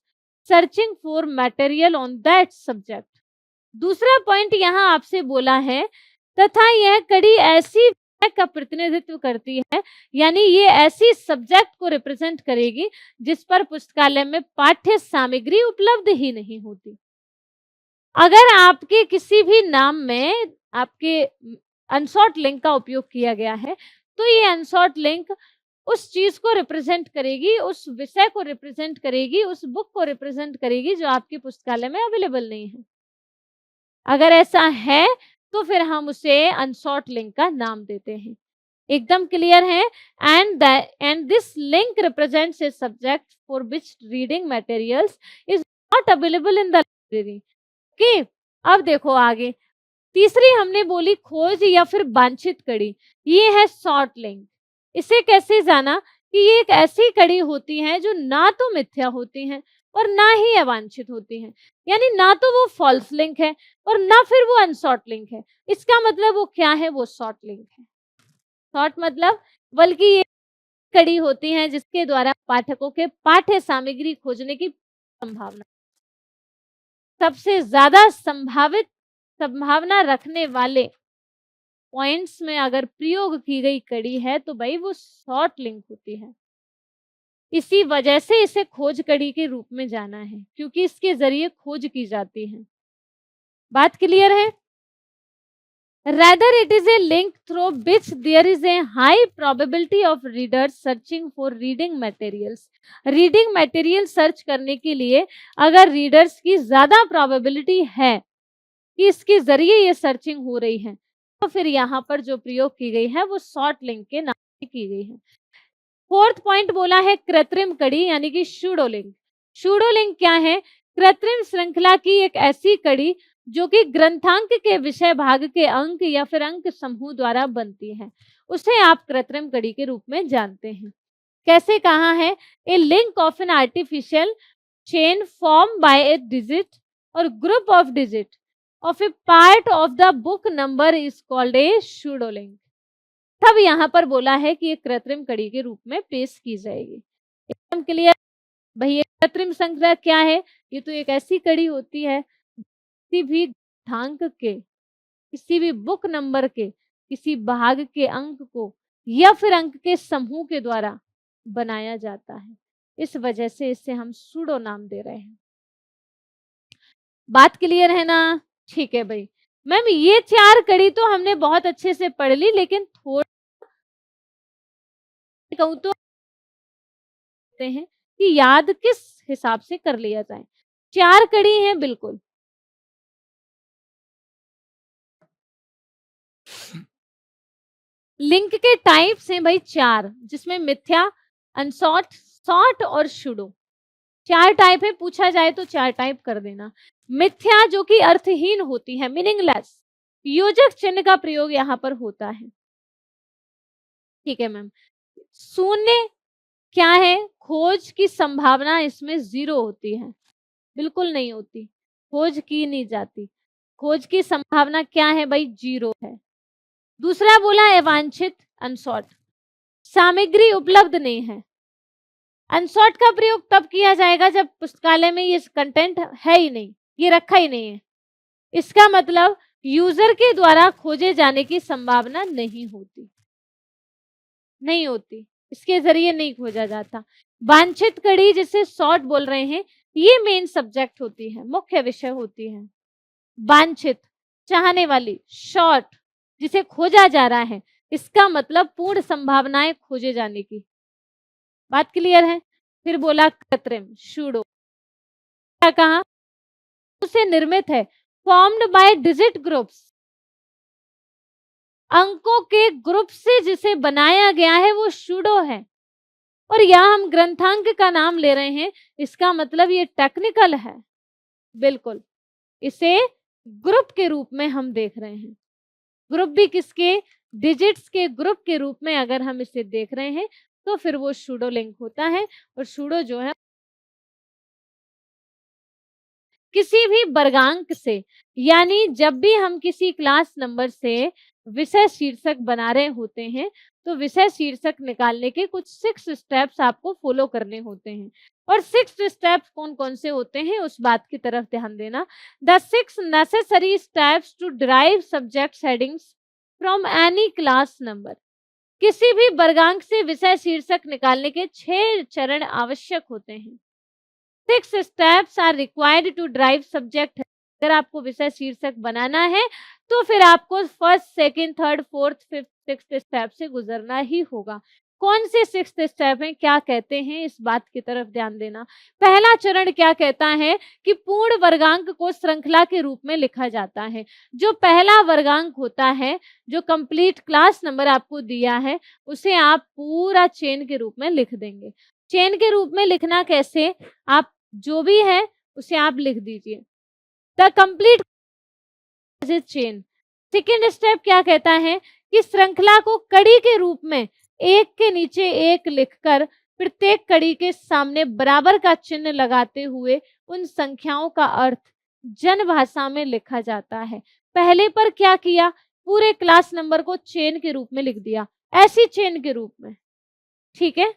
searching for material on that subject. दूसरा पॉइंट यहाँ आपसे बोला है तथा यह कड़ी ऐसी विषय का प्रतिनिधित्व करती है, यानी ये ऐसी सब्जेक्ट को रिप्रेजेंट करेगी जिस पर पुस्तकालय में पाठ्य सामग्री उपलब्ध ही नहीं होती। अगर आपके किसी भी नाम में आपके अनसॉर्ट लिंक का उपयोग किया गया है तो ये अनसॉर्ट लिंक उस चीज को रिप्रेजेंट करेगी, उस विषय को रिप्रेजेंट करेगी, उस बुक को रिप्रेजेंट करेगी जो आपके पुस्तकालय में अवेलेबल नहीं है। अगर ऐसा है तो फिर हम उसे अनसॉर्ट लिंक का नाम देते हैं। एकदम क्लियर है? And this link represents a subject for which reading materials is not available in the library. Okay, अब देखो आगे तीसरी हमने बोली खोज या फिर वांछित कड़ी, ये है शॉर्ट लिंक। इसे कैसे जाना कि ये एक ऐसी कड़ी होती है जो ना तो मिथ्या होती है और ना ही अवांछित होती है, यानी ना तो वो फॉल्स लिंक है और ना फिर वो अनसॉर्ट लिंक है। इसका मतलब वो क्या है? वो शॉर्ट लिंक है। शॉर्ट मतलब बल्कि ये कड़ी होती है जिसके द्वारा पाठकों के पाठ्य सामग्री खोजने की संभावना, सबसे ज्यादा संभावना रखने वाले पॉइंट्स में अगर प्रयोग की गई कड़ी है तो भाई वो शॉर्ट लिंक होती है। इसी वजह से इसे खोज कड़ी के रूप में जाना है, क्योंकि इसके जरिए खोज की जाती है। बात क्लियर है? Rather, it is a link through which there is a high probability of readers searching for reading materials. Reading material search करने के लिए अगर रीडर्स की ज्यादा प्रोबेबिलिटी है कि इसके जरिए ये सर्चिंग हो रही है तो फिर यहाँ पर जो प्रयोग की गई है वो शॉर्ट लिंक के नाम से की गई है। फोर्थ पॉइंट बोला है कृत्रिम कड़ी यानी कि सूडो लिंक। सूडो लिंक क्या है? कृत्रिम श्रृंखला की एक ऐसी कड़ी जो कि ग्रंथांक के विषय भाग के अंक या फिर अंक समूह द्वारा बनती है, उसे आप कृत्रिम कड़ी के रूप में जानते हैं। कैसे कहा है? A link of an artificial chain form by a digit और group of digit of a part of the book number is called a pseudo link. तब यहाँ पर बोला है कि एक कृत्रिम कड़ी के रूप में पेश की जाएगी। एकदम क्लियर भाई। ये कृत्रिम संख्या क्या है? ये तो एक ऐसी कड़ी होती है किसी भी घातांक के, किसी भी बुक नंबर के, किसी भाग के अंक को या फिर अंक के समूह के द्वारा बनाया जाता है। इस वजह से इसे हम सूडो नाम दे रहे हैं। बात क्लियर है ना? ठीक है भाई। मैम ये 4 कड़ी तो हमने बहुत अच्छे से पढ़ ली, लेकिन थोड़ा कहूँ तो हैं कि याद किस हिसाब से कर लिया जाए। 4 कड़ी हैं बिल्कुल। लिंक के टाइप्स हैं भाई 4, जिसमें मिथ्या, अनसॉर्ट, सॉर्ट और सूडो। 4 टाइप है, पूछा जाए तो 4 टाइप कर देना। मिथ्या जो कि अर्थहीन होती है, मीनिंगलेस, योजक चिन्ह का प्रयोग यहाँ पर होता है। ठीक है मैम। शून्य क्या है? खोज की संभावना इसमें 0 होती है, बिल्कुल नहीं होती, खोज की नहीं जाती। खोज की संभावना क्या है भाई? 0 है। दूसरा बोला अवांछित, अनसॉर्ट, सामग्री उपलब्ध नहीं है। अनसॉर्ट का प्रयोग तब किया जाएगा जब पुस्तकालय में ये कंटेंट है ही नहीं, ये रखा ही नहीं है। इसका मतलब यूजर के द्वारा खोजे जाने की संभावना नहीं होती, नहीं होती, इसके जरिए नहीं खोजा जाता। वांछित कड़ी जिसे सॉर्ट बोल रहे हैं, ये मेन सब्जेक्ट होती है, मुख्य विषय होती है। वांछित चाहने वाली, शॉर्ट जिसे खोजा जा रहा है, इसका मतलब पूर्ण संभावनाएं खोजे जाने की। बात क्लियर है? फिर बोला कृत्रिम, सूडो। क्या कहा? उसे निर्मित है, फॉर्म्ड बाय डिजिट ग्रुप्स, अंकों के ग्रुप से जिसे बनाया गया है वो सूडो है। और यहाँ हम ग्रंथांक का नाम ले रहे हैं, इसका मतलब ये टेक्निकल है, बिल्कुल। इसे ग्रुप के रूप में हम देख रहे हैं। ग्रुप भी किसके? डिजिट्स के ग्रुप के रूप में अगर हम इसे देख रहे हैं तो फिर वो सूडो लिंक होता है। और सूडो जो है किसी भी वर्गांक से, यानी जब भी हम किसी क्लास नंबर से विषय शीर्षक बना रहे होते हैं तो विषय शीर्षक निकालने के कुछ 6 स्टेप्स आपको फॉलो करने होते हैं। और 6 स्टेप्स कौन कौन से होते हैं उस बात की तरफ ध्यान देना। The 6 necessary steps to derive subject headings from any class number. किसी भी वर्गांक से विषय शीर्षक निकालने के 6 चरण आवश्यक होते हैं। 6 steps are required to derive subject. अगर आपको विषय शीर्षक बनाना है तो फिर आपको first, second, third, fourth, fifth, sixth step से गुजरना ही होगा। कौन से 6 स्टेप हैं, क्या कहते हैं, इस बात की तरफ ध्यान देना। पहला चरण क्या कहता है कि पूर्ण वर्गांक को श्रृंखला के रूप में लिखा जाता है। जो पहला वर्गांक होता है, जो कंप्लीट क्लास नंबर आपको दिया है, उसे आप पूरा चेन के रूप में लिख देंगे। चेन के रूप में लिखना कैसे? आप जो भी है उसे आप लिख दीजिए, the complete chain. Second step क्या कहता है कि श्रृंखला को कड़ी के रूप में एक के नीचे एक लिखकर प्रत्येक कड़ी के सामने बराबर का चिन्ह लगाते हुए उन संख्याओं का अर्थ जन भाषा में लिखा जाता है। पहले पर क्या किया? पूरे क्लास नंबर को चेन के रूप में लिख दिया, ऐसी चेन के रूप में। ठीक है।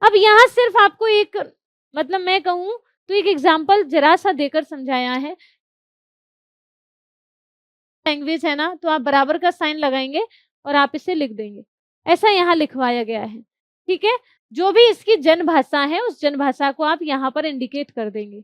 अब यहाँ सिर्फ आपको एक, मतलब मैं कहूं तो एक एग्जाम्पल जरा सा देकर समझाया है। लैंग्वेज है ना, तो आप बराबर का साइन लगाएंगे और आप इसे लिख देंगे, ऐसा यहाँ लिखवाया गया है। ठीक है। जो भी इसकी जन भाषा है उस जन भाषा को आप यहाँ पर इंडिकेट कर देंगे।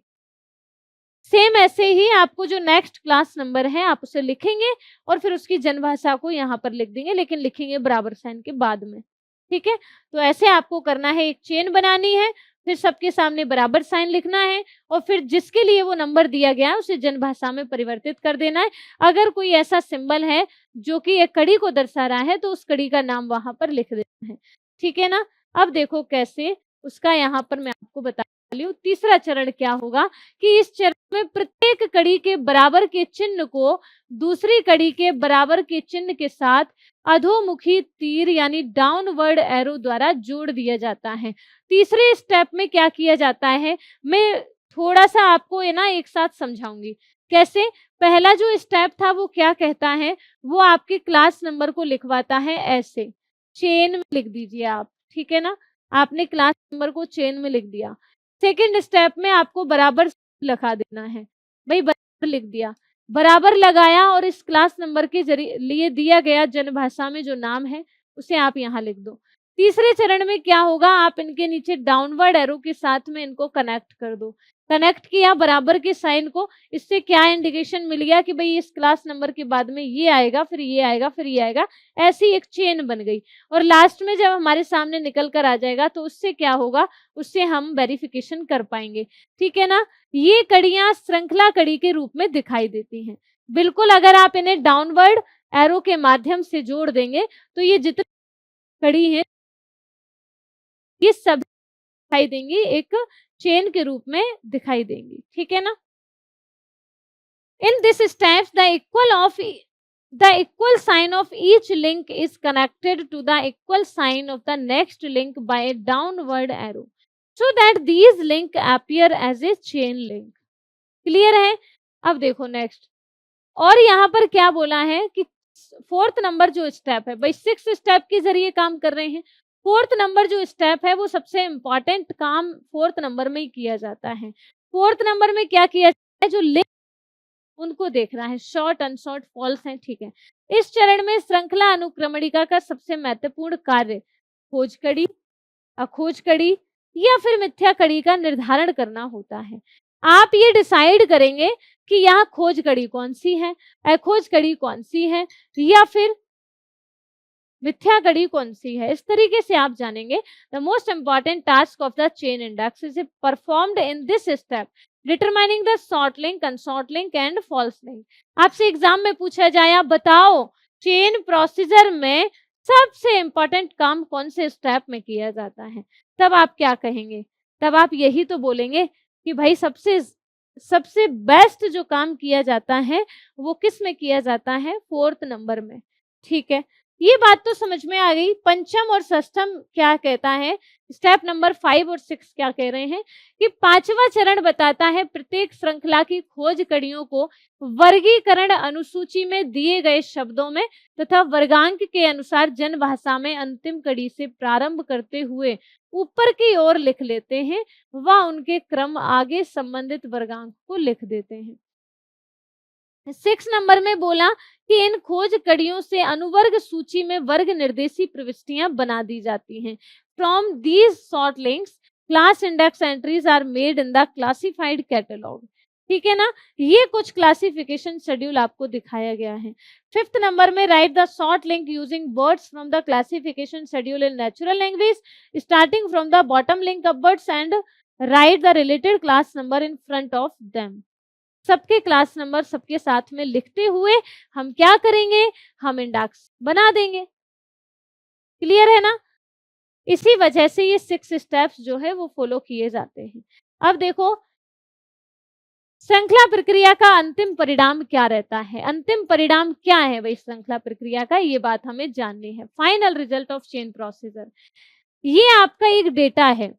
सेम ऐसे ही आपको जो नेक्स्ट क्लास नंबर है आप उसे लिखेंगे और फिर उसकी जन भाषा को यहाँ पर लिख देंगे, लेकिन लिखेंगे बराबर साइन के बाद में। ठीक है। तो ऐसे आपको करना है, एक चेन बनानी है, फिर सबके सामने बराबर साइन लिखना है और फिर जिसके लिए वो नंबर दिया गया है उसे जन भाषा में परिवर्तित कर देना है। अगर कोई ऐसा सिंबल है जो कि एक कड़ी को दर्शा रहा है तो उस कड़ी का नाम वहां पर लिख देना है। ठीक है ना। अब देखो कैसे, उसका यहाँ पर मैं आपको बता रही हूँ। तीसरा चरण क्या होगा कि इस चरण में प्रत्येक कड़ी के बराबर के चिन्ह को दूसरी कड़ी के बराबर के चिन्ह के साथ अधोमुखी तीर यानी डाउनवर्ड एरो द्वारा जोड़ दिया जाता है। तीसरे स्टेप में क्या किया जाता है, मैं थोड़ा सा आपको ये ना एक साथ समझाऊंगी। कैसे? पहला जो स्टेप था वो क्या कहता है, वो आपके क्लास नंबर को लिखवाता है ऐसे, चेन में लिख दीजिए आप, ठीक है ना? आपने क्लास नंबर को चेन में लिख दिया। सेकंड स्टेप में आपको बराबर लगा देना है, भाई बराबर लिख दिया, बराबर लगाया और इस क्लास नंबर के लिए दिया गया जनभाषा में जो नाम है उसे आप यहाँ लिख दो। तीसरे चरण में क्या होगा, आप इनके नीचे डाउनवर्ड एरो के साथ में इनको कनेक्ट कर दो। कनेक्ट किया बराबर के साइन को, इससे क्या इंडिकेशन मिल गया कि भाई इस क्लास नंबर के बाद में ये आएगा, फिर ये आएगा, फिर ये आएगा, ऐसी एक चेन बन गई। और लास्ट में जब हमारे सामने निकल कर आ जाएगा तो उससे क्या होगा, उससे हम वेरिफिकेशन कर पाएंगे, ठीक है ना? ये कड़ियां श्रृंखला कड़ी के रूप में दिखाई देती हैं। बिल्कुल अगर आप इन्हें डाउनवर्ड एरो के माध्यम से जोड़ देंगे तो ये जितनी कड़ी है ये सब दिखाई देंगी, एक चेन के रूप में दिखाई देंगी, ठीक है ना? In this step, the equal sign of each link is connected to the equal sign of the next link by a downward arrow, so that these link appear as a chain link. Clear है? अब देखो नेक्स्ट, और यहाँ पर क्या बोला है कि फोर्थ नंबर जो स्टेप है, भाई सिक्स स्टेप के जरिए काम कर रहे हैं, फोर्थ नंबर जो स्टेप है वो सबसे इंपॉर्टेंट काम फोर्थ नंबर में ही किया जाता है। फोर्थ नंबर में क्या किया जाता है, जो लिंक उनको देखना है, शॉर्ट अनशॉर्ट फॉल्स हैं, ठीक है। इस चरण में श्रृंखला अनुक्रमणिका का सबसे महत्वपूर्ण कार्य खोज कड़ी, अखोज कड़ी या फिर मिथ्या कड़ी का निर्धारण करना होता है। आप ये डिसाइड करेंगे कि यहाँ खोज कड़ी कौन सी है, अखोज कड़ी कौन सी है, या फिर मिथ्या कड़ी कौन सी है। इस तरीके से आप जानेंगे। The most important task of the chain index is performed in this step, determining the short link, unshort link and false link. आपसे एग्जाम में पूछा जाए, आप बताओ चेन प्रोसीजर में सबसे इंपॉर्टेंट काम कौन से स्टेप में किया जाता है, तब आप क्या कहेंगे? तब आप यही तो बोलेंगे कि भाई सबसे बेस्ट जो काम किया जाता है वो किस में किया जाता है, फोर्थ नंबर में, ठीक है। ये बात तो समझ में आ गई। पंचम और षष्ठम क्या कहता है, स्टेप नंबर 5 और 6 क्या कह रहे हैं कि पांचवा चरण बताता है प्रत्येक श्रृंखला की खोज कड़ियों को वर्गीकरण अनुसूची में दिए गए शब्दों में तथा वर्गांक के अनुसार जनभाषा में अंतिम कड़ी से प्रारंभ करते हुए ऊपर की ओर लिख लेते हैं, व उनके क्रम आगे संबंधित वर्गांक को लिख देते हैं। 6 नंबर में बोला कि इन खोज कड़ियों से अनुवर्ग सूची में वर्ग निर्देशी प्रविष्टियां बना दी जाती हैं। From these short links class index entries are made in the classified catalogue, ठीक है ना? ये कुछ क्लासिफिकेशन शेड्यूल आपको दिखाया गया है। 5th नंबर में right the short link using words from the classification schedule in natural language starting from the bottom link upwards and right the related class number in front of them. सबके क्लास नंबर सबके साथ में लिखते हुए हम क्या करेंगे, हम इंडेक्स बना देंगे। क्लियर है ना? इसी वजह से ये 6 स्टेप्स जो है वो फॉलो किए जाते हैं। अब देखो श्रृंखला प्रक्रिया का अंतिम परिणाम क्या रहता है, अंतिम परिणाम क्या है भाई श्रृंखला प्रक्रिया का, ये बात हमें जाननी है। Final result of chain procedure, ये आपका एक डेटा है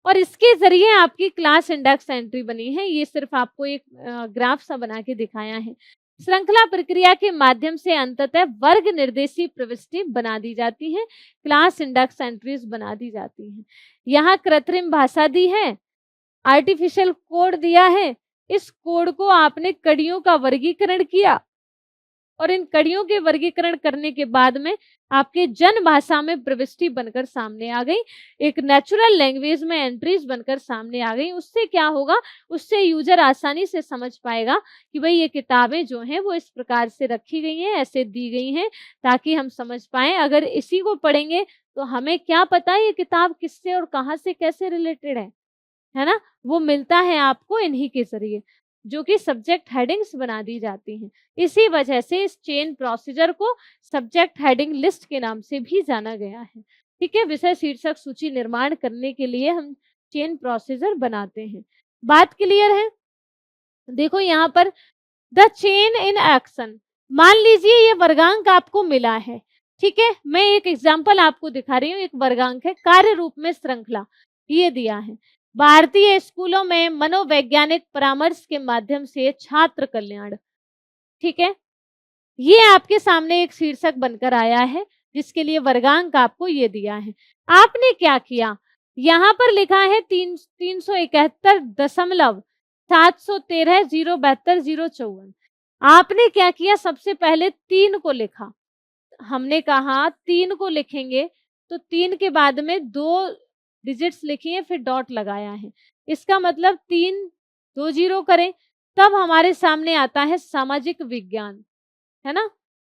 और इसके जरिए आपकी क्लास इंडेक्स एंट्री बनी है। ये सिर्फ आपको एक ग्राफ सा बना के दिखाया है। श्रृंखला प्रक्रिया के माध्यम से अंततः वर्ग निर्देशी प्रविष्टि बना दी जाती है, क्लास इंडेक्स एंट्रीज बना दी जाती हैं। यहाँ कृत्रिम भाषा दी है, आर्टिफिशियल कोड दिया है, इस कोड को आपने कड़ियों का वर्गीकरण किया और इन कड़ियों के वर्गीकरण करने के बाद में आपके जन भाषा में प्रविष्टि बनकर सामने आ गई, एक नेचुरल लैंग्वेज में एंट्रीज बनकर सामने आ गई। उससे क्या होगा, उससे यूजर आसानी से समझ पाएगा कि भाई ये किताबें जो हैं वो इस प्रकार से रखी गई हैं, ऐसे दी गई हैं, ताकि हम समझ पाएं। अगर इसी को पढ़ेंगे तो हमें क्या पता ये किताब किससे और कहाँ से कैसे रिलेटेड है ना? वो मिलता है आपको इन्हीं के जरिए, जो कि सब्जेक्ट हेडिंग्स बना दी जाती हैं। इसी वजह से इस चेन प्रोसीजर को सब्जेक्ट हेडिंग लिस्ट के नाम से भी जाना गया है, ठीक है। विषय शीर्षक सूची निर्माण करने के लिए हम चेन प्रोसीजर बनाते हैं। बात क्लियर है? देखो यहाँ पर द चेन इन एक्शन, मान लीजिए ये वर्गांक आपको मिला है, ठीक है। मैं एक एग्जाम्पल आपको दिखा रही हूँ, एक वर्गांक है कार्य रूप में श्रृंखला, ये दिया है। भारतीय स्कूलों में मनोवैज्ञानिक परामर्श के माध्यम से छात्र कल्याण। ठीक है, ये आपके सामने एक शीर्षक बनकर आया है, जिसके लिए वर्गांक आपको ये दिया है। आपने क्या किया, यहाँ पर लिखा है 371.713,072,054। आपने क्या किया, सबसे पहले 3 को लिखा। हमने कहा 3 को लिखेंगे तो 3 के बाद में 2 डिजिट्स लिखी है, फिर डॉट लगाया है। इसका मतलब 3 2 0 करें, तब हमारे सामने आता है सामाजिक विज्ञान, है ना?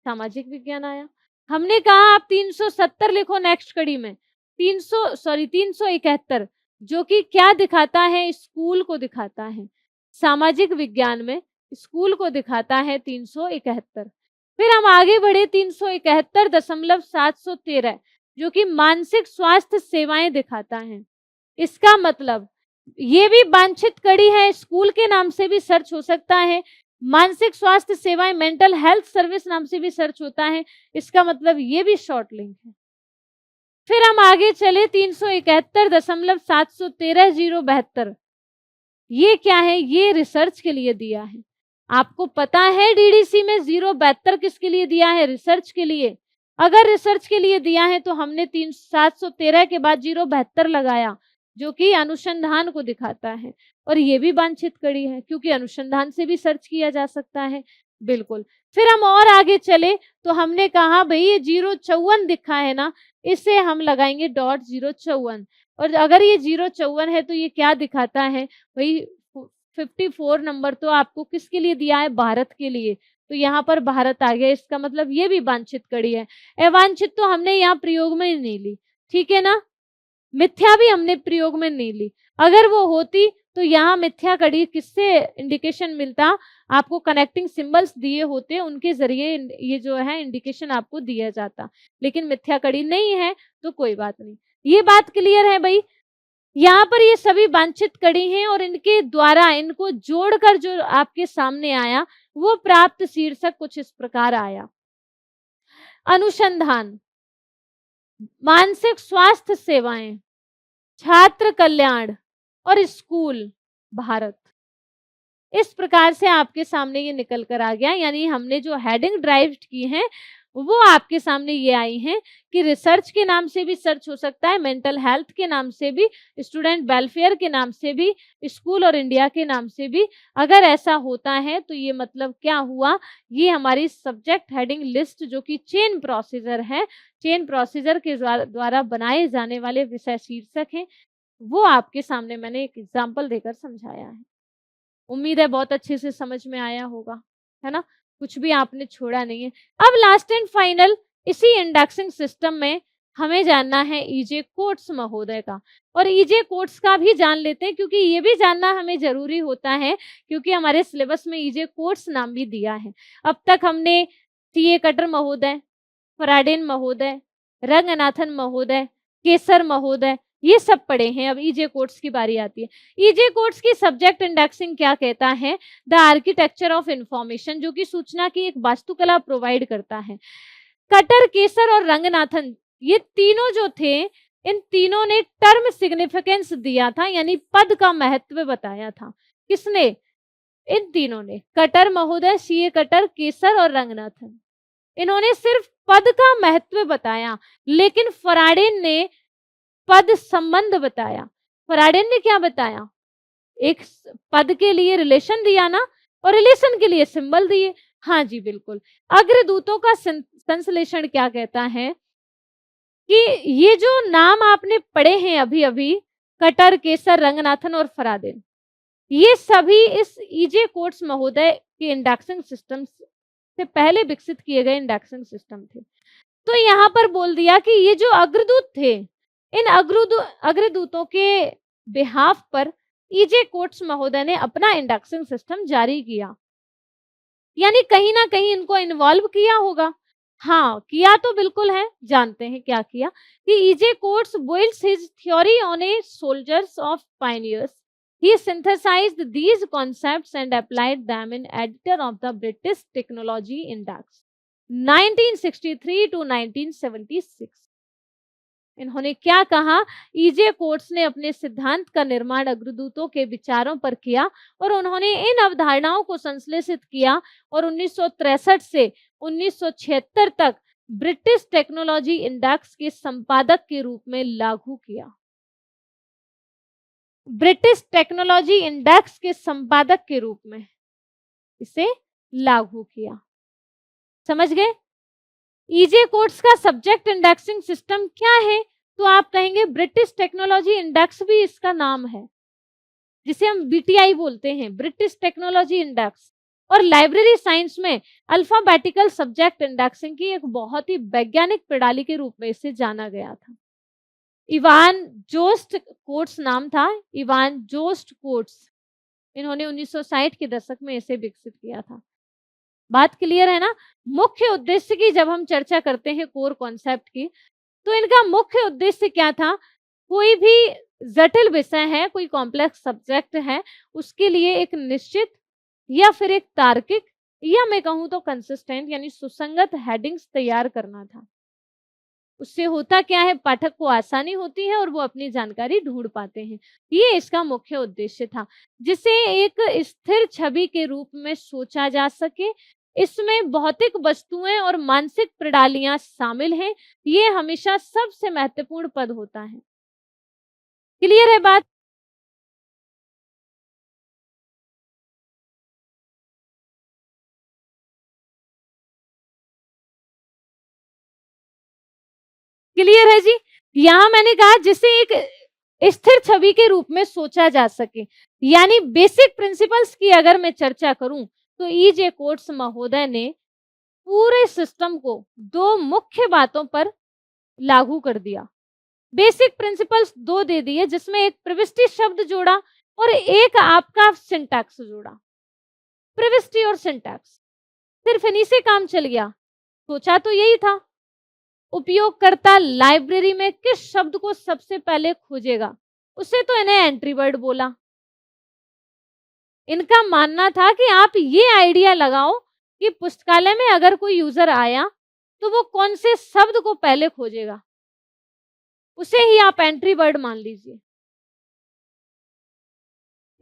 सामाजिक विज्ञान आया। हमने कहा आप 370 लिखो नेक्स्ट कड़ी में, 371, जो कि क्या दिखाता है, स्कूल को दिखाता है। सामाजिक विज्ञान में स्कूल को दिखाता है 371। फिर हम आगे बढ़े 371.713, जो कि मानसिक स्वास्थ्य सेवाएं दिखाता है। इसका मतलब ये भी वांछित कड़ी है, स्कूल के नाम से भी सर्च हो सकता है, मानसिक स्वास्थ्य सेवाएं मेंटल हेल्थ सर्विस नाम से भी सर्च होता है। इसका मतलब ये भी शॉर्ट लिंक है। फिर हम आगे चले 371.713,072। ये क्या है, ये रिसर्च के लिए दिया है। आपको पता है डीडीसी में 072 किसके लिए दिया है, रिसर्च के लिए। अगर रिसर्च के लिए दिया है तो हमने 713 के बाद 072 लगाया, जो कि अनुसंधान को दिखाता है। और ये भी वांछित कड़ी है, क्योंकि अनुसंधान से भी सर्च किया जा सकता है। बिल्कुल। फिर हम और आगे चले तो हमने कहा भाई ये 054 दिखा है ना, इसे हम लगाएंगे डॉट 054। और अगर ये 054 है तो ये क्या दिखाता है भाई, 54 नंबर तो आपको किसके लिए दिया है, भारत के लिए। तो यहाँ पर भारत आ गया, इसका मतलब ये भी वांछित कड़ी है। अवांछित तो हमने यहाँ प्रयोग में नहीं ली, ठीक है ना। मिथ्या भी हमने प्रयोग में नहीं ली। अगर वो होती तो यहाँ मिथ्या कड़ी किससे इंडिकेशन मिलता, आपको कनेक्टिंग सिंबल्स दिए होते, उनके जरिए ये जो है इंडिकेशन आपको दिया जाता। लेकिन मिथ्या कड़ी नहीं है तो कोई बात नहीं। ये बात क्लियर है भाई। यहाँ पर ये सभी वांछित कड़ी हैं और इनके द्वारा इनको जोड़कर जो आपके सामने आया वो प्राप्त शीर्षक कुछ इस प्रकार आया। अनुसंधान, मानसिक स्वास्थ्य सेवाएं, छात्र कल्याण और स्कूल, भारत। इस प्रकार से आपके सामने ये निकल कर आ गया। यानी हमने जो हेडिंग ड्राइव की है वो आपके सामने ये आई हैं कि रिसर्च के नाम से भी सर्च हो सकता है, मेंटल हेल्थ के नाम से भी, स्टूडेंट वेलफेयर के नाम से भी, स्कूल और इंडिया के नाम से भी। अगर ऐसा होता है तो ये मतलब क्या हुआ, ये हमारी सब्जेक्ट हेडिंग लिस्ट जो कि चेन प्रोसीजर है, चेन प्रोसीजर के द्वारा बनाए जाने वाले विषय शीर्षक हैं, वो आपके सामने मैंने एक एग्जाम्पल देकर समझाया है। उम्मीद है बहुत अच्छे से समझ में आया होगा, है ना, कुछ भी आपने छोड़ा नहीं है। अब लास्ट एंड फाइनल इसी इंडेक्सिंग सिस्टम में हमें जानना है ईजे कोट्स महोदय का, और ईजे कोट्स का भी जान लेते हैं, क्योंकि ये भी जानना हमें जरूरी होता है, क्योंकि हमारे सिलेबस में ईजे कोट्स नाम भी दिया है। अब तक हमने सीए कटर महोदय, फराडेन महोदय, रंगनाथन महोदय, केसर महोदय, ये सब पढ़े हैं। अब ईजे कोट्स की बारी आती है। ईजे कोट्स की सब्जेक्ट इंडेक्सिंग क्या कहता है, द आर्किटेक्चर ऑफ इंफॉर्मेशन, जो कि सूचना की एक वास्तुकला प्रोवाइड करता है। कटर, केसर और रंगनाथन, ये तीनों जो थे, इन तीनों ने टर्म सिग्निफिकेंस दिया था, यानी पद का महत्व बताया था। किसने, इन तीनों ने, कटर महोदय, सीए कटर, केसर और रंगनाथन, इन्होंने सिर्फ पद का महत्व बताया, लेकिन फराडेन ने पद संबंध बताया। फराडेन ने क्या बताया, एक पद के लिए रिलेशन दिया ना, और रिलेशन के लिए सिंबल दिए। हाँ जी बिल्कुल। अग्रदूतों का संश्लेषण क्या कहता है कि ये जो नाम आपने पढ़े हैं अभी अभी, कटर, केसर, रंगनाथन और फराडेन, ये सभी इस ईजे कोट्स महोदय के इंडेक्सिंग सिस्टम से पहले विकसित किए गए इंडेक्सिंग सिस्टम थे। तो यहाँ पर बोल दिया कि ये जो अग्रदूत थे, इन अग्रदूतों के बिहाफ पर ईजे कोट्स महोदय ने अपना इंडेक्सिंग सिस्टम जारी किया। यानी कहीं ना कहीं इनको इन्वॉल्व किया होगा। हाँ, किया तो बिल्कुल है। जानते हैं क्या किया, कि EJ quotes builds his theory on a soldiers of pioneers. He synthesized these concepts and applied them in editor of the British Technology Index 1963 to 1976. इन्होंने क्या कहा, ईजे कोट्स ने अपने सिद्धांत का निर्माण अग्रदूतों के विचारों पर किया और उन्होंने इन अवधारणाओं को संश्लेषित किया और 1963 से 1976 तक ब्रिटिश टेक्नोलॉजी इंडेक्स के संपादक के रूप में लागू किया। ब्रिटिश टेक्नोलॉजी इंडेक्स के संपादक के रूप में इसे लागू किया। समझ गए? ईजे कोट्स का सब्जेक्ट इंडेक्सिंग सिस्टम क्या है? तो आप कहेंगे ब्रिटिश टेक्नोलॉजी इंडेक्स भी इसका नाम है, जिसे हम बीटीआई बोलते हैं, ब्रिटिश टेक्नोलॉजी इंडेक्स। और लाइब्रेरी साइंस में अल्फाबेटिकल सब्जेक्ट इंडेक्सिंग की एक बहुत ही वैज्ञानिक प्रणाली के रूप में इसे जाना गया था। इवान जोस्ट कोट्स नाम था, इवान जोस्ट कोट्स। इन्होंने 1960 के दशक में इसे विकसित किया था। बात क्लियर है ना? मुख्य उद्देश्य की जब हम चर्चा करते हैं कोर कॉन्सेप्ट की, तो इनका मुख्य उद्देश्य क्या था? कोई भी जटिल विषय है, कोई कॉम्प्लेक्स सब्जेक्ट है, उसके लिए एक निश्चित या फिर एक तार्किक या मैं कहूं तो कंसिस्टेंट यानी सुसंगत हेडिंग्स तैयार करना था। उससे होता क्या है, पाठक को आसानी होती है और वो अपनी जानकारी ढूंढ पाते हैं। ये इसका मुख्य उद्देश्य था, जिसे एक स्थिर छवि के रूप में सोचा जा सके। इसमें भौतिक वस्तुएं और मानसिक प्रणालियां शामिल हैं। ये हमेशा सबसे महत्वपूर्ण पद होता है। क्लियर है बात? क्लियर है जी? यहां मैंने कहा जिसे एक स्थिर छवि के रूप में सोचा जा सके, यानी बेसिक प्रिंसिपल्स की अगर मैं चर्चा करूं तो ईजे कोट्स महोदय ने पूरे सिस्टम को दो मुख्य बातों पर लागू कर दिया। बेसिक प्रिंसिपल्स दो दे दिए, जिसमें एक प्रविष्टि शब्द जोड़ा और एक आपका सिंटैक्स जोड़ा। प्रविष्टि और सिंटैक्स, सिर्फ इन्हीं से काम चल गया। सोचा तो यही था, उपयोगकर्ता लाइब्रेरी में किस शब्द को सबसे पहले खोजेगा, उसे तो इन्हें एंट्री वर्ड बोला। इनका मानना था कि आप ये आइडिया लगाओ कि पुस्तकालय में अगर कोई यूजर आया तो वो कौन से शब्द को पहले खोजेगा, उसे ही आप एंट्री वर्ड मान लीजिए।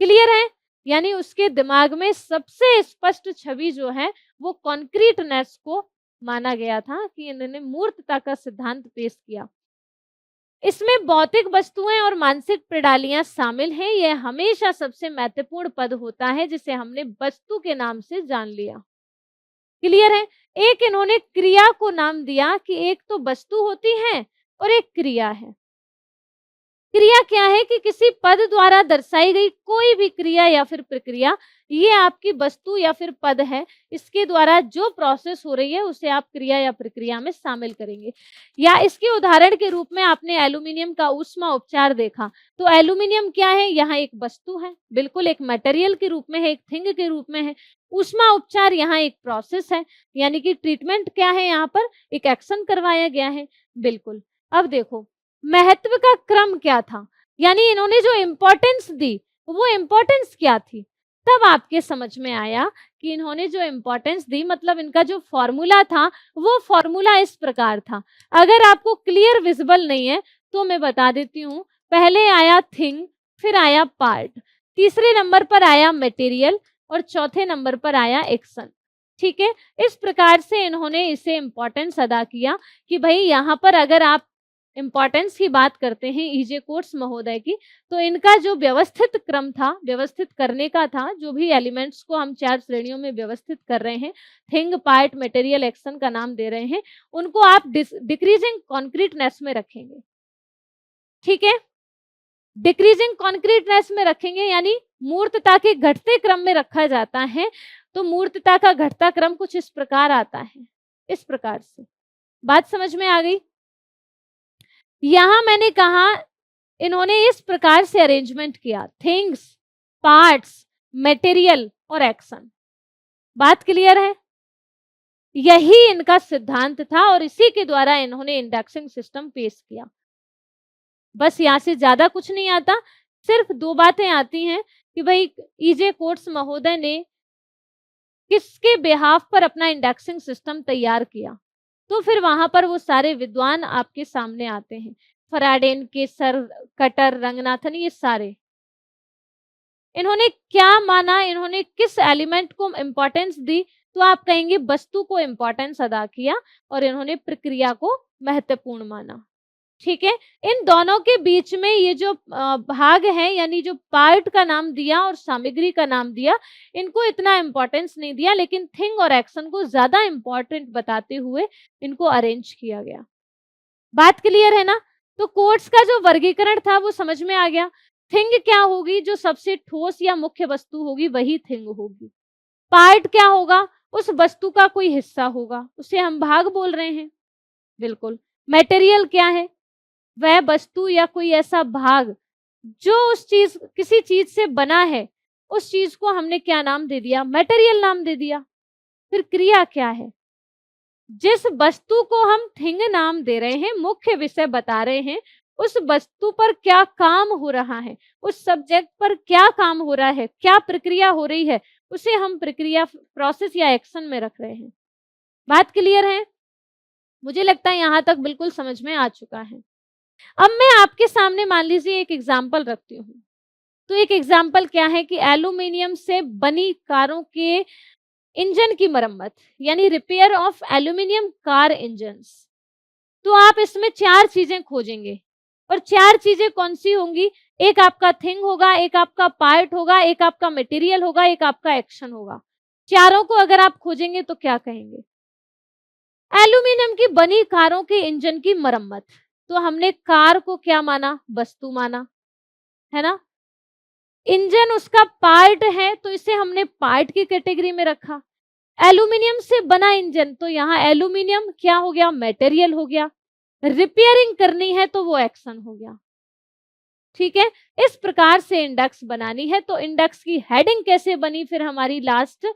क्लियर है? यानी उसके दिमाग में सबसे स्पष्ट छवि जो है वो कॉन्क्रीटनेस को माना गया था कि इन्होंने मूर्तता का सिद्धांत पेश किया। इसमें भौतिक वस्तुएं और मानसिक प्रणालियां शामिल हैं। यह हमेशा सबसे महत्वपूर्ण पद होता है, जिसे हमने वस्तु के नाम से जान लिया। क्लियर है? एक इन्होंने क्रिया को नाम दिया कि एक तो वस्तु होती है और एक क्रिया है। क्रिया क्या है कि किसी पद द्वारा दर्शाई गई कोई भी क्रिया या फिर प्रक्रिया, ये आपकी वस्तु या फिर पद है। इसके द्वारा जो प्रोसेस हो रही है उसे आप क्रिया या प्रक्रिया में शामिल करेंगे। या इसके उदाहरण के रूप में आपने एल्यूमिनियम का ऊष्मा उपचार देखा, तो एल्यूमिनियम क्या है? यहाँ एक वस्तु है, बिल्कुल एक मटेरियल के रूप में है, एक थिंग के रूप में है। ऊष्मा उपचार यहाँ एक प्रोसेस है, यानी कि ट्रीटमेंट क्या है, यहाँ पर एक एक्शन करवाया गया है। बिल्कुल। अब देखो महत्व का क्रम क्या था, यानी इन्होंने जो इंपॉर्टेंस दी वो इंपॉर्टेंस क्या थी। तब आपके समझ में आया कि इन्होंने जो इंपॉर्टेंस दी, मतलब इनका जो फॉर्मूला था वो फॉर्मूला इस प्रकार था। अगर आपको क्लियर विजिबल नहीं है तो मैं बता देती हूँ। पहले आया थिंग, फिर आया पार्ट, तीसरे नंबर पर आया मटेरियल और चौथे नंबर पर आया एक्शन। ठीक है, इस प्रकार से इन्होंने इसे इंपॉर्टेंस अदा किया कि भाई यहाँ पर अगर आप इंपॉर्टेंस की बात करते हैं ईजे कोट्स महोदय की, तो इनका जो व्यवस्थित क्रम था, व्यवस्थित करने का था, जो भी एलिमेंट्स को हम 4 श्रेणियों में व्यवस्थित कर रहे हैं, थिंग, पार्ट, मटेरियल, एक्शन का नाम दे रहे हैं, उनको आप डिक्रीजिंग कॉन्क्रीटनेस में रखेंगे। ठीक है, डिक्रीजिंग कॉन्क्रीटनेस में रखेंगे, यानी मूर्तता के घटते क्रम में रखा जाता है। तो मूर्तता का घटता क्रम कुछ इस प्रकार आता है, इस प्रकार से। बात समझ में आ गई? यहां मैंने कहा इन्होंने इस प्रकार से अरेंजमेंट किया, थिंग्स, पार्ट्स, मटेरियल और एक्शन। बात क्लियर है? यही इनका सिद्धांत था और इसी के द्वारा इन्होंने इंडेक्सिंग सिस्टम पेश किया। बस यहां से ज्यादा कुछ नहीं आता, सिर्फ 2 बातें आती हैं कि भाई ईजे कोट्स महोदय ने किसके बिहाफ पर अपना इंडेक्सिंग सिस्टम तैयार किया। तो फिर वहां पर वो सारे विद्वान आपके सामने आते हैं। फराडेन, केसर, कटर, रंगनाथन, ये सारे इन्होंने क्या माना, इन्होंने किस एलिमेंट को इम्पोर्टेंस दी, तो आप कहेंगे वस्तु को इम्पोर्टेंस अदा किया और इन्होंने प्रक्रिया को महत्वपूर्ण माना। ठीक है, इन दोनों के बीच में ये जो भाग है, यानी जो पार्ट का नाम दिया और सामग्री का नाम दिया, इनको इतना इम्पोर्टेंस नहीं दिया, लेकिन थिंग और एक्शन को ज्यादा इम्पोर्टेंट बताते हुए इनको अरेंज किया गया। बात क्लियर है ना? तो कोर्स का जो वर्गीकरण था वो समझ में आ गया। थिंग क्या होगी, जो सबसे ठोस या मुख्य वस्तु होगी वही थिंग होगी। पार्ट क्या होगा, उस वस्तु का कोई हिस्सा होगा, उसे हम भाग बोल रहे हैं। बिल्कुल। मटेरियल क्या है, वह वस्तु या कोई ऐसा भाग जो उस चीज, किसी चीज से बना है, उस चीज को हमने क्या नाम दे दिया, मटेरियल नाम दे दिया। फिर क्रिया क्या है, जिस वस्तु को हम थिंग नाम दे रहे हैं, मुख्य विषय बता रहे हैं, उस वस्तु पर क्या काम हो रहा है, उस सब्जेक्ट पर क्या काम हो रहा है, क्या प्रक्रिया हो रही है, उसे हम प्रक्रिया, प्रोसेस या एक्शन में रख रहे हैं। बात क्लियर है? मुझे लगता है यहां तक बिल्कुल समझ में आ चुका है। अब मैं आपके सामने मान लीजिए एक एग्जाम्पल रखती हूँ। तो एक एग्जाम्पल क्या है कि एल्यूमिनियम से बनी कारों के इंजन की मरम्मत, यानी repair of aluminium car engines. तो आप इसमें 4 चीजें खोजेंगे, और 4 चीजें कौन सी होंगी, एक आपका थिंग होगा, एक आपका पार्ट होगा, एक आपका मटेरियल होगा, एक आपका एक्शन होगा। चारों को अगर आप खोजेंगे तो क्या कहेंगे? एल्यूमिनियम की बनी कारों के इंजन की मरम्मत, तो हमने कार को क्या माना, वस्तु माना, है ना? इंजन उसका पार्ट है, तो इसे हमने पार्ट की कैटेगरी में रखा। एल्यूमिनियम से बना इंजन, तो यहाँ एल्यूमिनियम क्या हो गया, मटेरियल हो गया। रिपेयरिंग करनी है तो वो एक्शन हो गया। ठीक है, इस प्रकार से इंडेक्स बनानी है। तो इंडेक्स की हेडिंग कैसे बनी, फिर हमारी लास्ट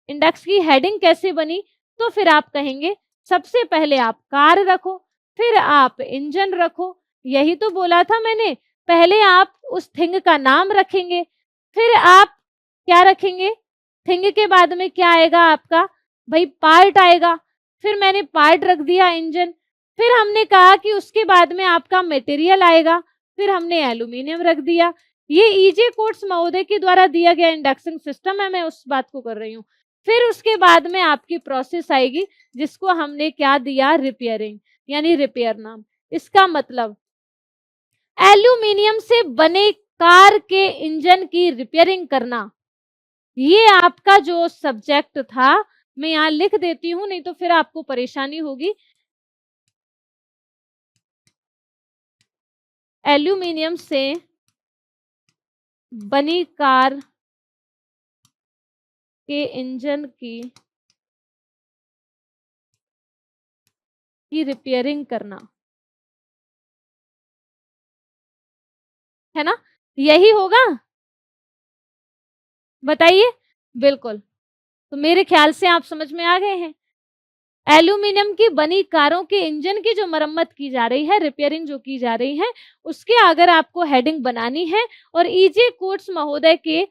इंडेक्स की हेडिंग कैसे बनी, तो फिर आप कहेंगे सबसे पहले आप कार रखो, फिर आप इंजन रखो। यही तो बोला था मैंने, पहले आप उस थिंग का नाम रखेंगे, फिर आप क्या रखेंगे, थिंग के बाद में क्या आएगा आपका, भाई पार्ट आएगा। फिर मैंने पार्ट रख दिया इंजन, फिर हमने कहा कि उसके बाद में आपका मटेरियल आएगा, फिर हमने एल्यूमिनियम रख दिया। ये ईजे कोट्स महोदय के द्वारा दिया गया इंडेक्सिंग सिस्टम है, मैं उस बात को कर रही हूँ। फिर उसके बाद में आपकी प्रोसेस आएगी, जिसको हमने क्या दिया, रिपेयरिंग, यानी रिपेयर नाम। इसका मतलब एल्यूमिनियम से बने कार के इंजन की रिपेयरिंग करना, ये आपका जो सब्जेक्ट था। मैं यहाँ लिख देती हूँ, नहीं तो फिर आपको परेशानी होगी। एल्यूमिनियम से बनी कार के इंजन की रिपेयरिंग करना, है ना? यही होगा, बताइए। बिल्कुल। तो मेरे ख्याल से आप समझ में आ गए हैं। एल्यूमिनियम की बनी कारों के इंजन की जो मरम्मत की जा रही है, रिपेयरिंग जो की जा रही है, उसके अगर आपको हेडिंग बनानी है और ईजे कोट्स महोदय के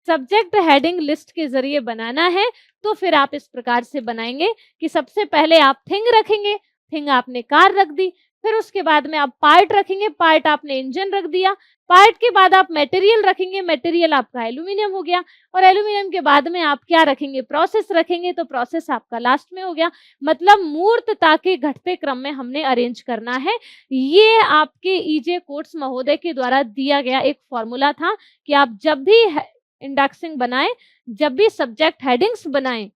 सब्जेक्ट हेडिंग लिस्ट के जरिए बनाना है, तो फिर आप इस प्रकार से बनाएंगे कि सबसे पहले आप थिंग रखेंगे, थिंग आपने कार रख दी, फिर उसके बाद में आप पार्ट रखेंगे, पार्ट आपने इंजन रख दिया, पार्ट के बाद आप मटेरियल रखेंगे, मटेरियल आपका एल्यूमिनियम हो गया, और एल्यूमिनियम के बाद में आप क्या रखेंगे, प्रोसेस रखेंगे, तो प्रोसेस आपका लास्ट में हो गया। मतलब मूर्तता के घटते क्रम में हमने अरेंज करना है। ये आपके ईजे कोट्स महोदय के द्वारा दिया गया एक फॉर्मूला था कि आप जब भी इंडेक्सिंग बनाएं, जब भी सब्जेक्ट हेडिंग्स बनाएं,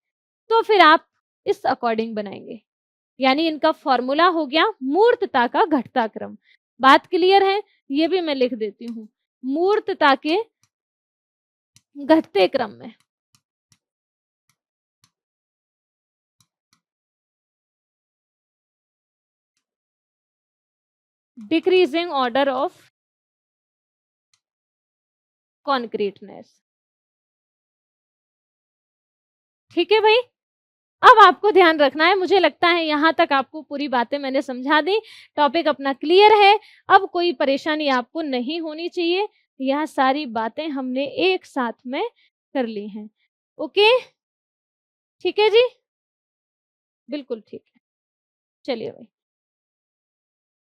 तो फिर आप इस अकॉर्डिंग बनाएंगे। यानी इनका फॉर्मूला हो गया मूर्तता का घटता क्रम। बात क्लियर है? ये भी मैं लिख देती हूँ, मूर्तता के घटते क्रम में। Decreasing order of concreteness. ठीक है भाई, अब आपको ध्यान रखना है। मुझे लगता है यहाँ तक आपको पूरी बातें मैंने समझा दी, टॉपिक अपना क्लियर है। अब कोई परेशानी आपको नहीं होनी चाहिए। यह सारी बातें हमने एक साथ में कर ली हैं। ओके, ठीक है जी, बिल्कुल ठीक है। चलिए भाई।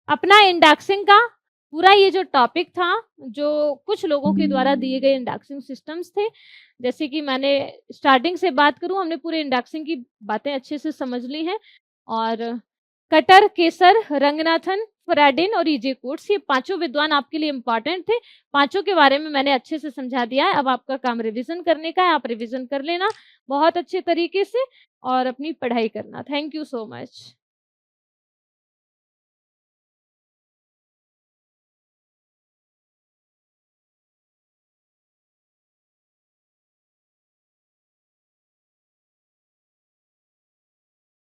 अपना इंडेक्सिंग का पूरा ये जो टॉपिक था, जो कुछ लोगों के द्वारा दिए गए इंडेक्सिंग सिस्टम्स थे, जैसे कि मैंने स्टार्टिंग से बात करूँ, हमने पूरे इंडेक्सिंग की बातें अच्छे से समझ ली हैं और कटर, केसर, रंगनाथन, फ्राडेन और ईजे कोट्स, ये पाँचों विद्वान आपके लिए इम्पोर्टेंट थे। पाँचों के बारे में मैंने अच्छे से समझा दिया है। अब आपका काम रिवीजन करने का है, आप रिवीजन कर लेना बहुत अच्छे तरीके से और अपनी पढ़ाई करना। Thank you so much.